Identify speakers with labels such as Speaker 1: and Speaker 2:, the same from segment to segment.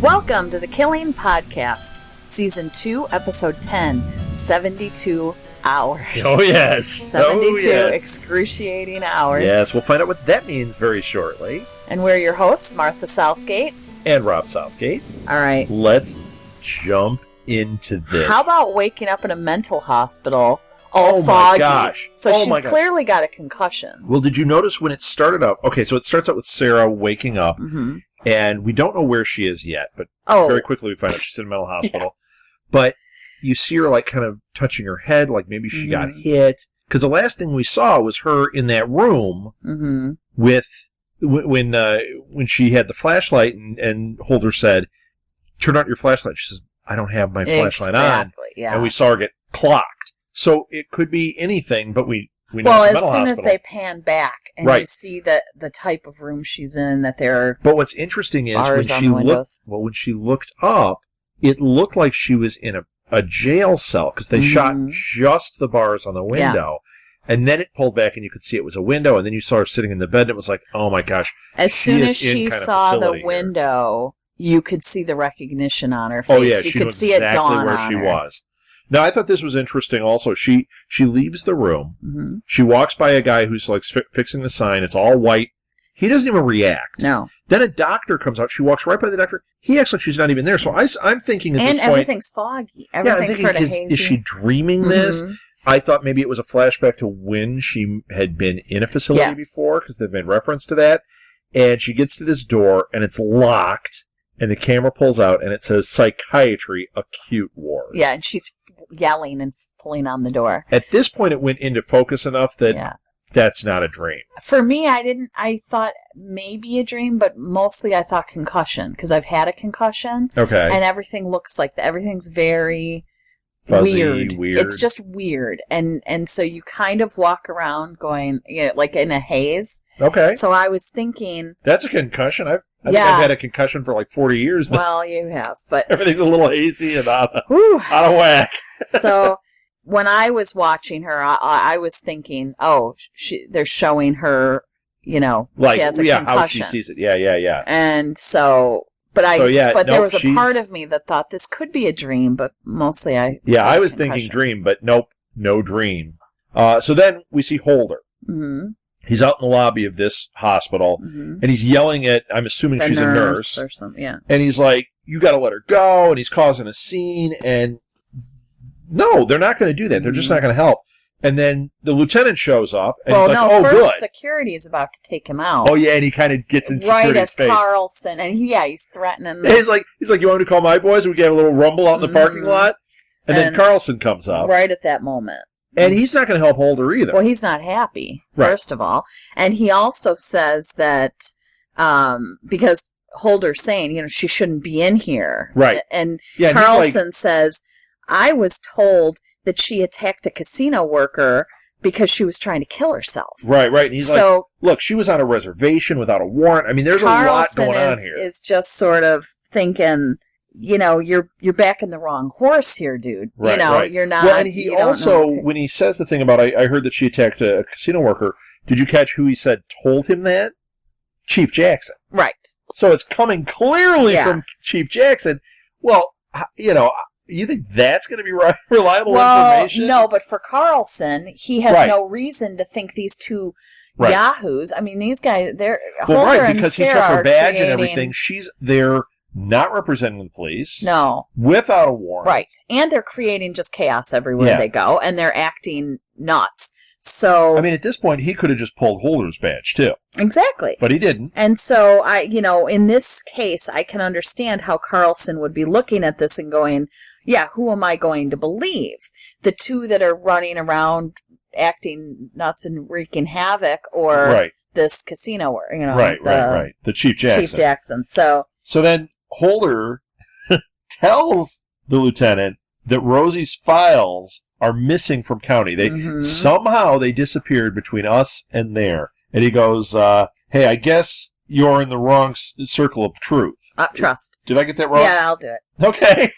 Speaker 1: Welcome to the Killing Podcast, Season 2, Episode 10, 72 hours.
Speaker 2: Oh, yes.
Speaker 1: 72 excruciating hours.
Speaker 2: Yes, we'll find out what that means very shortly.
Speaker 1: And we're your hosts, Martha Southgate.
Speaker 2: And Rob Southgate.
Speaker 1: All right.
Speaker 2: Let's jump into this.
Speaker 1: How about waking up in a mental hospital all foggy?
Speaker 2: My gosh.
Speaker 1: So she's clearly got a concussion.
Speaker 2: Well, did you notice when it started out? Okay, so it starts out with Sarah waking up, and we don't know where she is yet, but very quickly we find out she's in a mental hospital. Yeah. But you see her like kind of touching her head, like maybe she got hit. Because the last thing we saw was her in that room with when she had the flashlight, and Holder said, "Turn on your flashlight." She says, "I don't have my flashlight on." Yeah. And we saw her get clocked. So it could be anything, but we know
Speaker 1: well,
Speaker 2: it's a mental
Speaker 1: as soon
Speaker 2: hospital.
Speaker 1: as they pan back and you see the type of room she's in, that there are
Speaker 2: But what's interesting is when she looked up, it looked like she was in a jail cell because they shot just the bars on the window. Yeah. And then it pulled back and you could see it was a window, and then you saw her sitting in the bed, and it was like, oh my gosh.
Speaker 1: As soon as she saw the window, you could see the recognition on her face.
Speaker 2: Oh yeah,
Speaker 1: you
Speaker 2: she
Speaker 1: could
Speaker 2: knew
Speaker 1: see
Speaker 2: exactly
Speaker 1: it dawn
Speaker 2: where
Speaker 1: on
Speaker 2: she
Speaker 1: her.
Speaker 2: was. Now, I thought this was interesting also. She leaves the room. She walks by a guy who's like fixing the sign. It's all white. He doesn't even react.
Speaker 1: No.
Speaker 2: Then a doctor comes out. She walks right by the doctor. He acts like she's not even there. So I'm thinking at this point...
Speaker 1: And everything's foggy. Everything's sort of hazy.
Speaker 2: Is she dreaming this? I thought maybe it was a flashback to when she had been in a facility before, because they've made reference to that. And she gets to this door, and it's locked. And the camera pulls out, and it says Psychiatry Acute Ward.
Speaker 1: Yeah, and she's yelling and pulling on the door.
Speaker 2: At this point, it went into focus enough that that's not a dream.
Speaker 1: For me, I thought maybe a dream, but mostly I thought concussion, because I've had a concussion. Okay. And everything looks like that. Everything's very
Speaker 2: fuzzy, weird.
Speaker 1: It's just weird. And so you kind of walk around going, like in a haze.
Speaker 2: Okay.
Speaker 1: So I was thinking...
Speaker 2: That's a concussion. I think I've had a concussion for like 40 years now.
Speaker 1: Well, you have, but...
Speaker 2: Everything's a little hazy and out of whack.
Speaker 1: So when I was watching her, I was thinking, they're showing her, like, she has a concussion.
Speaker 2: How she sees it. Yeah.
Speaker 1: And so... But there was a part of me that thought this could be a dream, but mostly I...
Speaker 2: Yeah, I was thinking dream, but nope, no dream. So then we see Holder. Mm-hmm. He's out in the lobby of this hospital, and he's yelling at, I'm assuming she's a nurse.
Speaker 1: Or something, yeah.
Speaker 2: And he's like, you got to let her go, and he's causing a scene, and no, they're not going to do that. They're just not going to help. And then the lieutenant shows up, and he's like,
Speaker 1: first security is about to take him out.
Speaker 2: Oh, yeah, and he kind of gets in security's face.
Speaker 1: Right as Carlson, and he's threatening them.
Speaker 2: And he's like, you want me to call my boys? We can have a little rumble out in the parking lot? And then Carlson comes up.
Speaker 1: Right at that moment.
Speaker 2: And he's not going to help Holder either.
Speaker 1: Well, he's not happy, first of all. And he also says that, because Holder's saying, she shouldn't be in here.
Speaker 2: Right.
Speaker 1: And Carlson says, I was told that she attacked a casino worker because she was trying to kill herself.
Speaker 2: Right. And he's like, look, she was on a reservation without a warrant. I mean, there's a lot going on here.
Speaker 1: Is just sort of thinking... you're backing the wrong horse here, dude.
Speaker 2: Right.
Speaker 1: You're not.
Speaker 2: Well, and he also, when he says the thing about, I heard that she attacked a casino worker, did you catch who he said told him that? Chief Jackson.
Speaker 1: Right.
Speaker 2: So it's coming clearly from Chief Jackson. Well, you think that's going to be reliable information?
Speaker 1: No, but for Carlson, he has no reason to think these two yahoos, I mean, these guys, they're Holder and
Speaker 2: because
Speaker 1: Sarah
Speaker 2: he took her badge and everything, she's there. Not representing the police.
Speaker 1: No.
Speaker 2: Without a warrant.
Speaker 1: Right. And they're creating just chaos everywhere they go, and they're acting nuts. So...
Speaker 2: I mean, at this point, he could have just pulled Holder's badge, too.
Speaker 1: Exactly.
Speaker 2: But he didn't.
Speaker 1: And so, in this case, I can understand how Carlson would be looking at this and going, who am I going to believe? The two that are running around acting nuts and wreaking havoc, or this casino,
Speaker 2: Right. The Chief Jackson.
Speaker 1: Chief Jackson.
Speaker 2: So then Holder tells the lieutenant that Rosie's files are missing from county. They somehow they disappeared between us and there. And he goes, hey, I guess you're in the wrong circle of truth.
Speaker 1: Trust.
Speaker 2: Did I get that wrong?
Speaker 1: Yeah, I'll do it.
Speaker 2: Okay.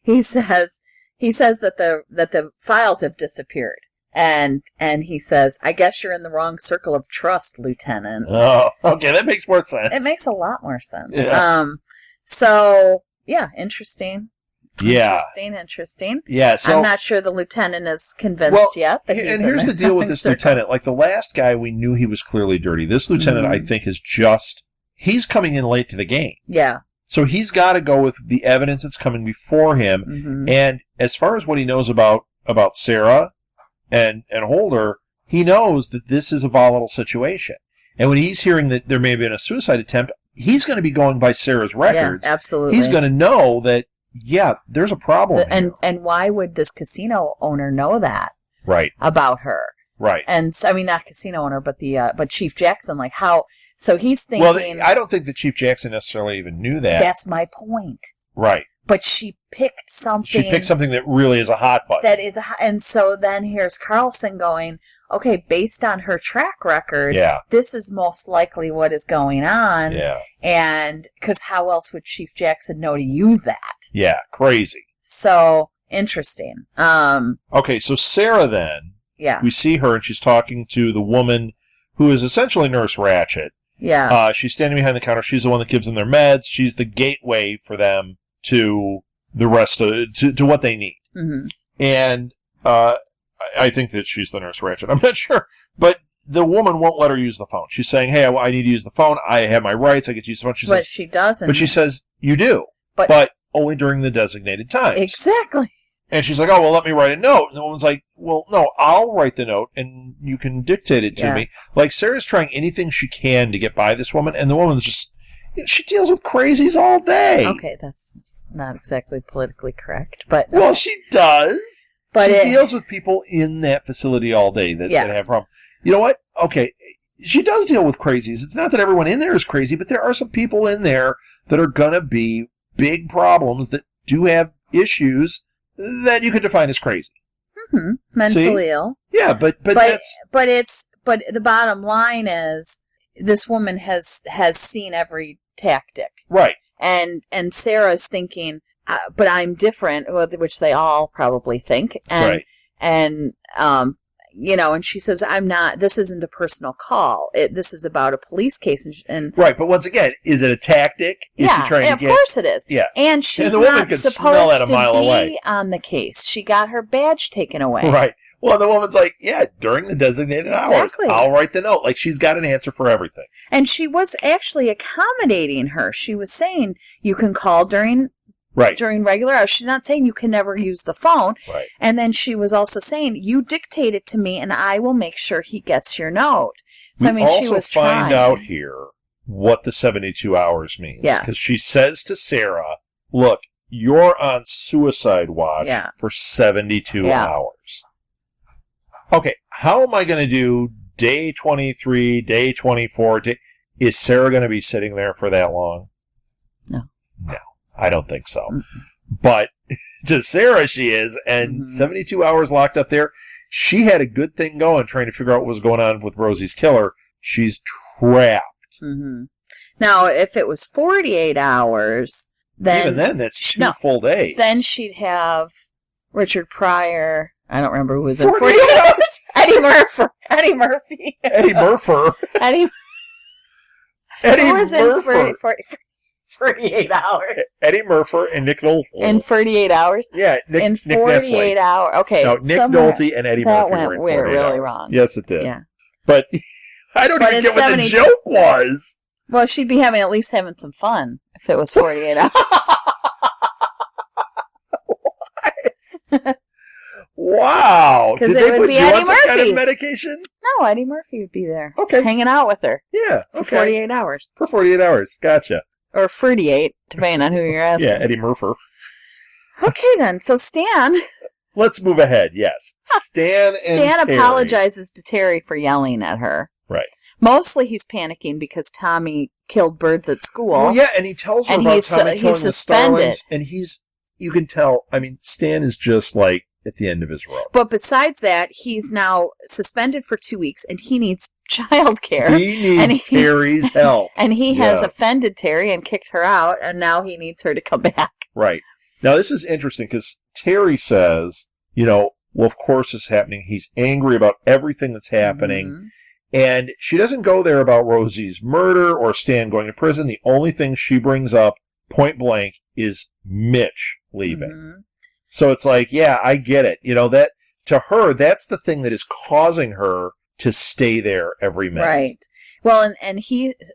Speaker 1: He says that the files have disappeared. And he says, I guess you're in the wrong circle of trust, Lieutenant.
Speaker 2: Oh, okay, that makes more sense.
Speaker 1: It makes a lot more sense.
Speaker 2: Yeah.
Speaker 1: So, yeah, interesting.
Speaker 2: Yeah.
Speaker 1: Interesting.
Speaker 2: Yeah, so...
Speaker 1: I'm not sure the lieutenant is convinced yet. That
Speaker 2: and here's the deal with this lieutenant. Like, the last guy, we knew he was clearly dirty. This lieutenant, I think, is just... He's coming in late to the game.
Speaker 1: Yeah.
Speaker 2: So he's got to go with the evidence that's coming before him. Mm-hmm. And as far as what he knows about Sarah and Holder, he knows that this is a volatile situation. And when he's hearing that there may have been a suicide attempt, he's going to be going by Sarah's records.
Speaker 1: Yeah, absolutely.
Speaker 2: He's going to know that, yeah, there's a problem here.
Speaker 1: And why would this casino owner know that?
Speaker 2: Right.
Speaker 1: About her?
Speaker 2: Right.
Speaker 1: And, I mean, not casino owner, but but Chief Jackson, like, how... So he's thinking...
Speaker 2: Well, I don't think that Chief Jackson necessarily even knew that.
Speaker 1: That's my point.
Speaker 2: Right.
Speaker 1: But she picked something...
Speaker 2: She picked something that really is a hot button.
Speaker 1: That is and so then here's Carlson going, okay, based on her track record, this is most likely what is going on.
Speaker 2: Yeah.
Speaker 1: And because how else would Chief Jackson know to use that?
Speaker 2: Yeah, crazy.
Speaker 1: So, interesting.
Speaker 2: Okay, so Sarah then, we see her and she's talking to the woman who is essentially Nurse Ratched.
Speaker 1: Yeah.
Speaker 2: She's standing behind the counter. She's the one that gives them their meds. She's the gateway for them to the rest of to what they need. Mm-hmm. And I think that she's the Nurse Ratched. I'm not sure, but the woman won't let her use the phone. She's saying, "Hey, I need to use the phone. I have my rights. I get to use the phone."
Speaker 1: She doesn't.
Speaker 2: But she says, "You do, but only during the designated times."
Speaker 1: Exactly.
Speaker 2: And she's like, "Oh, well, let me write a note." And the woman's like, "Well, no, I'll write the note, and you can dictate it to me." Like, Sarah's trying anything she can to get by this woman, and the woman's just, she deals with crazies all day.
Speaker 1: Okay, that's not exactly politically correct, but...
Speaker 2: Well, she does.
Speaker 1: But
Speaker 2: she deals with people in that facility all day that have problems. You know what? Okay, she does deal with crazies. It's not that everyone in there is crazy, but there are some people in there that are going to be big problems that do have issues that you could define as crazy.
Speaker 1: Mm-hmm. Mentally ill.
Speaker 2: Yeah, but that's...
Speaker 1: But the bottom line is this woman has seen every tactic.
Speaker 2: Right.
Speaker 1: And Sarah's thinking, but I'm different, which they all probably think. And,
Speaker 2: right.
Speaker 1: And, and she says, I'm not, this isn't a personal call. This is about a police case. And
Speaker 2: right, but once again, is it a tactic? Is she trying
Speaker 1: of course it is.
Speaker 2: Yeah.
Speaker 1: And she's not supposed to be on the case. She got her badge taken away.
Speaker 2: Right. Well, the woman's like, yeah, during the designated hours, I'll write the note. Like, she's got an answer for everything.
Speaker 1: And she was actually accommodating her. She was saying, you can call during regular hours. She's not saying you can never use the phone.
Speaker 2: Right.
Speaker 1: And then she was also saying, you dictate it to me and I will make sure he gets your note. So, she was trying.
Speaker 2: Find out here what the 72 hours means.
Speaker 1: Yes.
Speaker 2: Because she says to Sarah, look, you're on suicide watch for 72 hours. Okay, how am I going to do day 23, day 24? Is Sarah going to be sitting there for that long?
Speaker 1: No.
Speaker 2: No, I don't think so.
Speaker 1: Mm-hmm.
Speaker 2: But to Sarah, she is, and 72 hours locked up there. She had a good thing going, trying to figure out what was going on with Rosie's killer. She's trapped.
Speaker 1: Mm-hmm. Now, if it was 48 hours, then...
Speaker 2: Even then, that's two full days.
Speaker 1: Then she'd have Richard Pryor... I don't remember who was in 48 hours. Eddie Murphy.
Speaker 2: Eddie Murphy.
Speaker 1: Who was in 48 hours?
Speaker 2: Eddie Murphy and Nick Nolte.
Speaker 1: In 48 hours?
Speaker 2: Yeah,
Speaker 1: in 48 hours. Okay.
Speaker 2: No, Nick Nolte and Eddie Murphy
Speaker 1: were in 48 really hours. Wrong.
Speaker 2: Yes, it did.
Speaker 1: Yeah.
Speaker 2: But I don't even get what the joke was.
Speaker 1: Well, she'd be at least having some fun if it was 48 hours.
Speaker 2: What? Wow. Did they put you on some kind of medication?
Speaker 1: No, Eddie Murphy would be there.
Speaker 2: Okay.
Speaker 1: Hanging out with her.
Speaker 2: Yeah.
Speaker 1: For 48 hours.
Speaker 2: For 48 hours. Gotcha.
Speaker 1: Or 48, depending on who you're asking.
Speaker 2: Yeah, Eddie Murphy.
Speaker 1: Okay, then. So Stan...
Speaker 2: Let's move ahead, yes. Stan
Speaker 1: apologizes to Terry for yelling at her.
Speaker 2: Right.
Speaker 1: Mostly he's panicking because Tommy killed birds at school.
Speaker 2: Well, yeah, and he tells her about Tommy killing the starlings. And you can tell, Stan is just like, at the end of his rope.
Speaker 1: But besides that, he's now suspended for 2 weeks, and he needs childcare.
Speaker 2: He needs Terry's help.
Speaker 1: And he has offended Terry and kicked her out, and now he needs her to come back.
Speaker 2: Right. Now, this is interesting, because Terry says, well, of course this is happening. He's angry about everything that's happening. Mm-hmm. And she doesn't go there about Rosie's murder or Stan going to prison. The only thing she brings up point blank is Mitch leaving. Mm-hmm. So it's like, yeah, I get it. That to her, that's the thing that is causing her to stay there every minute.
Speaker 1: Right. Well, and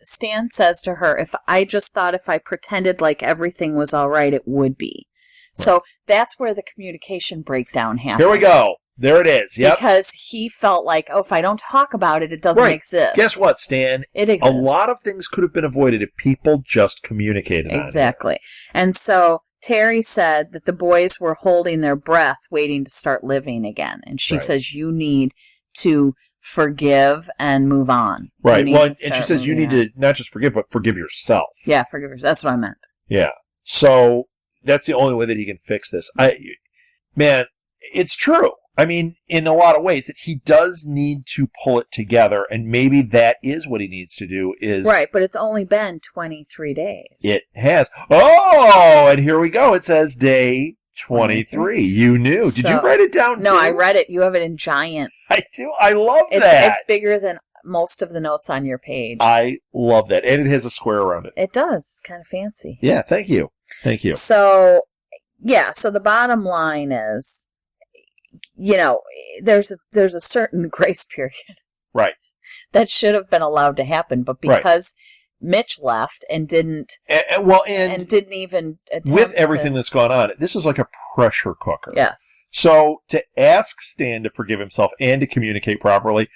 Speaker 1: Stan says to her, if I pretended like everything was all right, it would be. Right. So that's where the communication breakdown happened.
Speaker 2: Here we go. There it is. Yep.
Speaker 1: Because he felt like, if I don't talk about it, it doesn't exist.
Speaker 2: Guess what, Stan?
Speaker 1: It exists.
Speaker 2: A lot of things could have been avoided if people just communicated.
Speaker 1: Exactly. And so Terry said that the boys were holding their breath, waiting to start living again. And she says, you need to forgive and move on.
Speaker 2: Right. Well, and she says you need to not just forgive, but forgive yourself.
Speaker 1: Yeah, forgive yourself. That's what I meant.
Speaker 2: Yeah. So that's the only way that he can fix this. Man, it's true. I mean, in a lot of ways, that he does need to pull it together, and maybe that is what he needs to do. Right,
Speaker 1: but it's only been 23 days.
Speaker 2: It has. Oh, and here we go. It says day 23. You knew. Did you write it down?
Speaker 1: No, I read it. You have it in giant.
Speaker 2: I do. I love that.
Speaker 1: It's bigger than most of the notes on your page.
Speaker 2: I love that. And it has a square around it.
Speaker 1: It does. It's kind of fancy.
Speaker 2: Yeah, thank you. Thank you.
Speaker 1: So the bottom line is, there's a certain grace period.
Speaker 2: Right.
Speaker 1: That should have been allowed to happen, but because Mitch left and didn't and didn't even attempt
Speaker 2: with everything that's gone on, this is like a pressure cooker.
Speaker 1: Yes.
Speaker 2: So to ask Stan to forgive himself and to communicate properly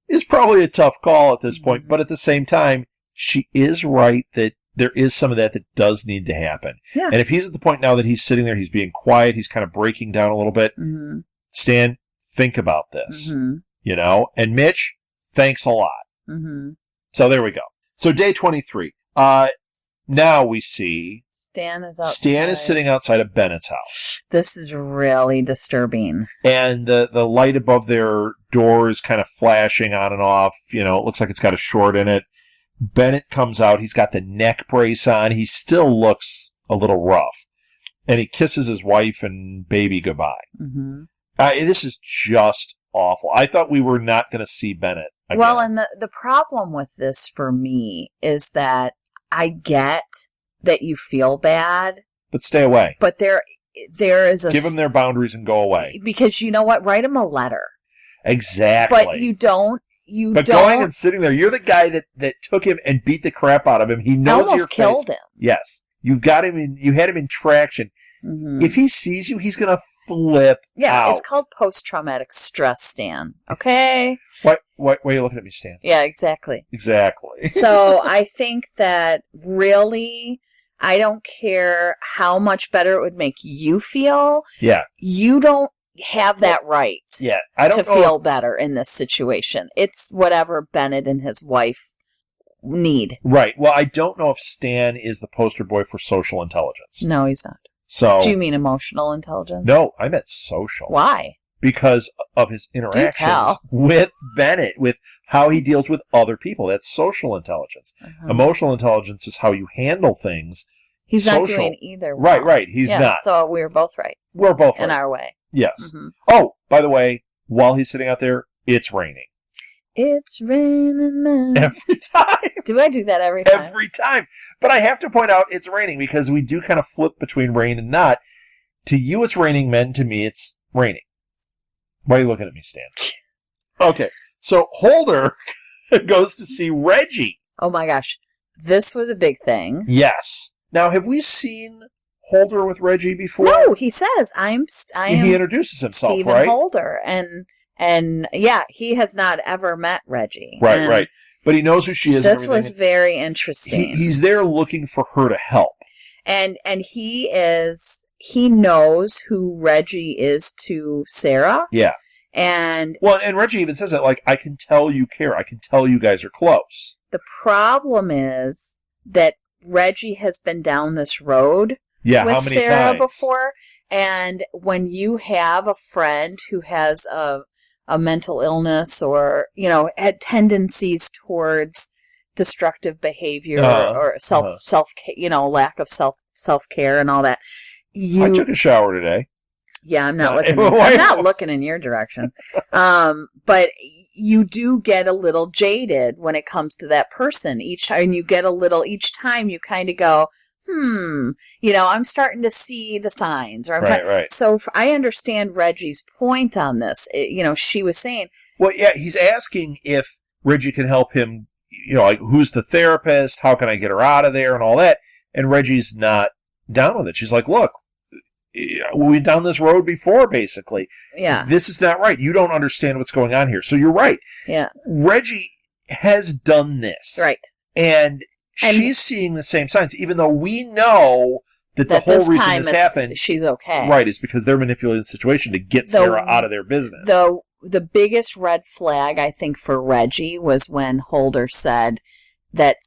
Speaker 2: is probably a tough call at this point, but at the same time, she is right that there is some of that does need to happen.
Speaker 1: Yeah.
Speaker 2: And if he's at the point now that he's sitting there, he's being quiet, he's kind of breaking down a little bit.
Speaker 1: Mm-hmm.
Speaker 2: Stan, think about this. Mm-hmm. And Mitch, thanks a lot.
Speaker 1: Mm-hmm.
Speaker 2: So there we go. So day 23. Now we see
Speaker 1: Stan is outside.
Speaker 2: Stan is sitting outside of Bennett's house.
Speaker 1: This is really disturbing.
Speaker 2: And the light above their door is kind of flashing on and off. It looks like it's got a short in it. Bennett comes out. He's got the neck brace on. He still looks a little rough. And he kisses his wife and baby goodbye.
Speaker 1: Mm-hmm.
Speaker 2: This is just awful. I thought we were not going to see Bennett again.
Speaker 1: Well, and the problem with this for me is that I get that you feel bad.
Speaker 2: But stay away.
Speaker 1: But there is a...
Speaker 2: Give them their boundaries and go away.
Speaker 1: Because you know what? Write them a letter.
Speaker 2: Exactly.
Speaker 1: But you don't...
Speaker 2: going and sitting there, you're the guy that took him and beat the crap out of him. He knows
Speaker 1: almost killed him.
Speaker 2: Yes. You got him you had him in traction.
Speaker 1: Mm-hmm.
Speaker 2: If he sees you, he's going to flip out.
Speaker 1: Yeah, it's called post-traumatic stress, Stan. Okay?
Speaker 2: Why are you looking at me, Stan?
Speaker 1: Yeah, exactly.
Speaker 2: Exactly.
Speaker 1: So I think that really, I don't care how much better it would make you feel.
Speaker 2: Yeah.
Speaker 1: You don't have that right
Speaker 2: I don't
Speaker 1: to feel better in this situation. It's whatever Bennett and his wife need.
Speaker 2: Right. Well, I don't know if Stan is the poster boy for social intelligence.
Speaker 1: No, he's not.
Speaker 2: So,
Speaker 1: do you mean emotional intelligence?
Speaker 2: No, I meant social.
Speaker 1: Why?
Speaker 2: Because of his interactions with Bennett, with how he deals with other people. That's social intelligence. Uh-huh. Emotional intelligence is how you handle things.
Speaker 1: He's not doing either. Well.
Speaker 2: Right. He's not.
Speaker 1: So we're both right.
Speaker 2: We're both right.
Speaker 1: In our way.
Speaker 2: Yes. Mm-hmm. Oh, by the way, while he's sitting out there, it's raining.
Speaker 1: It's raining men.
Speaker 2: Every time.
Speaker 1: Do I do that every time?
Speaker 2: Every time. But I have to point out it's raining because we do kind of flip between rain and not. To you, it's raining men. To me, it's raining. Why are you looking at me, Stan? Okay. So Holder goes to see Reggie.
Speaker 1: Oh, my gosh. This was a big thing.
Speaker 2: Yes. Now, have we seen Holder with Reggie before?
Speaker 1: No, he says, I am
Speaker 2: he introduces himself,
Speaker 1: Stephen
Speaker 2: right?
Speaker 1: Holder. And yeah, he has not ever met Reggie.
Speaker 2: Right. But he knows who she is.
Speaker 1: This was very interesting.
Speaker 2: He's there looking for her to help.
Speaker 1: And he knows who Reggie is to Sarah.
Speaker 2: Yeah.
Speaker 1: And
Speaker 2: Reggie even says that, like, I can tell you care. I can tell you guys are close.
Speaker 1: The problem is that Reggie has been down this road with
Speaker 2: how many
Speaker 1: Sarah
Speaker 2: times?
Speaker 1: Before. And when you have a friend who has a mental illness or, had tendencies towards destructive behavior or lack of self-care and all that.
Speaker 2: I took a shower today.
Speaker 1: Yeah, I'm not looking in your direction. But you do get a little jaded when it comes to that person. Each time you kind of go, I'm starting to see the signs. Or
Speaker 2: right.
Speaker 1: So I understand Reggie's point on this. She was saying...
Speaker 2: Well, yeah, he's asking if Reggie can help him, like, who's the therapist? How can I get her out of there and all that? And Reggie's not down with it. She's like, look, we've done this road before, basically.
Speaker 1: Yeah.
Speaker 2: This is not right. You don't understand what's going on here. So you're right.
Speaker 1: Yeah.
Speaker 2: Reggie has done this.
Speaker 1: Right.
Speaker 2: And she's seeing the same signs, even though we know that the whole reason this happened...
Speaker 1: she's okay.
Speaker 2: Right, is because they're manipulating the situation to get Sarah out of their business.
Speaker 1: The biggest red flag, I think, for Reggie was when Holder said that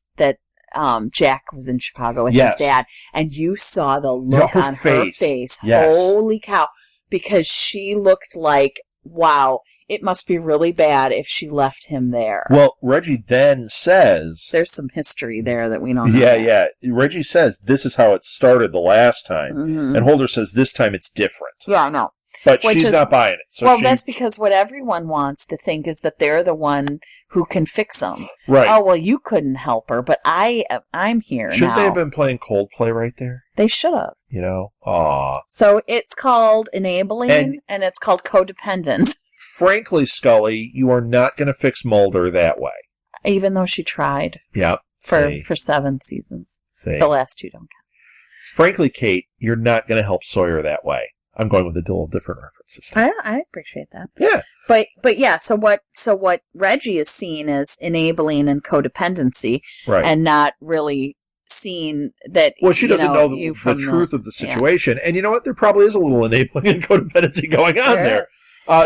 Speaker 1: Jack was in Chicago with his dad, and you saw the look on her face.
Speaker 2: Yes.
Speaker 1: Holy cow. Because she looked like, wow, it must be really bad if she left him there.
Speaker 2: Well, Reggie then says...
Speaker 1: There's some history there that we don't know.
Speaker 2: Yeah. Reggie says this is how it started the last time. Mm-hmm. And Holder says this time it's different.
Speaker 1: Yeah, I know.
Speaker 2: But she's not buying it. So
Speaker 1: that's because what everyone wants to think is that they're the one who can fix them.
Speaker 2: Right.
Speaker 1: Oh, well, you couldn't help her, but I'm here now.
Speaker 2: Shouldn't they have been playing Coldplay right there?
Speaker 1: They should have.
Speaker 2: Aw.
Speaker 1: So it's called enabling, and it's called codependent.
Speaker 2: Frankly, Scully, you are not going to fix Mulder that way.
Speaker 1: Even though she tried.
Speaker 2: Yep.
Speaker 1: For 7 seasons. The last 2 don't count.
Speaker 2: Frankly, Kate, you're not going to help Sawyer that way. I'm going with a little different references.
Speaker 1: I appreciate that.
Speaker 2: Yeah.
Speaker 1: But yeah, so what Reggie is seeing is enabling and codependency,
Speaker 2: right,
Speaker 1: and not really seeing that.
Speaker 2: Well, she doesn't know the truth of the situation. Yeah. And you know what? There probably is a little enabling and codependency going on there.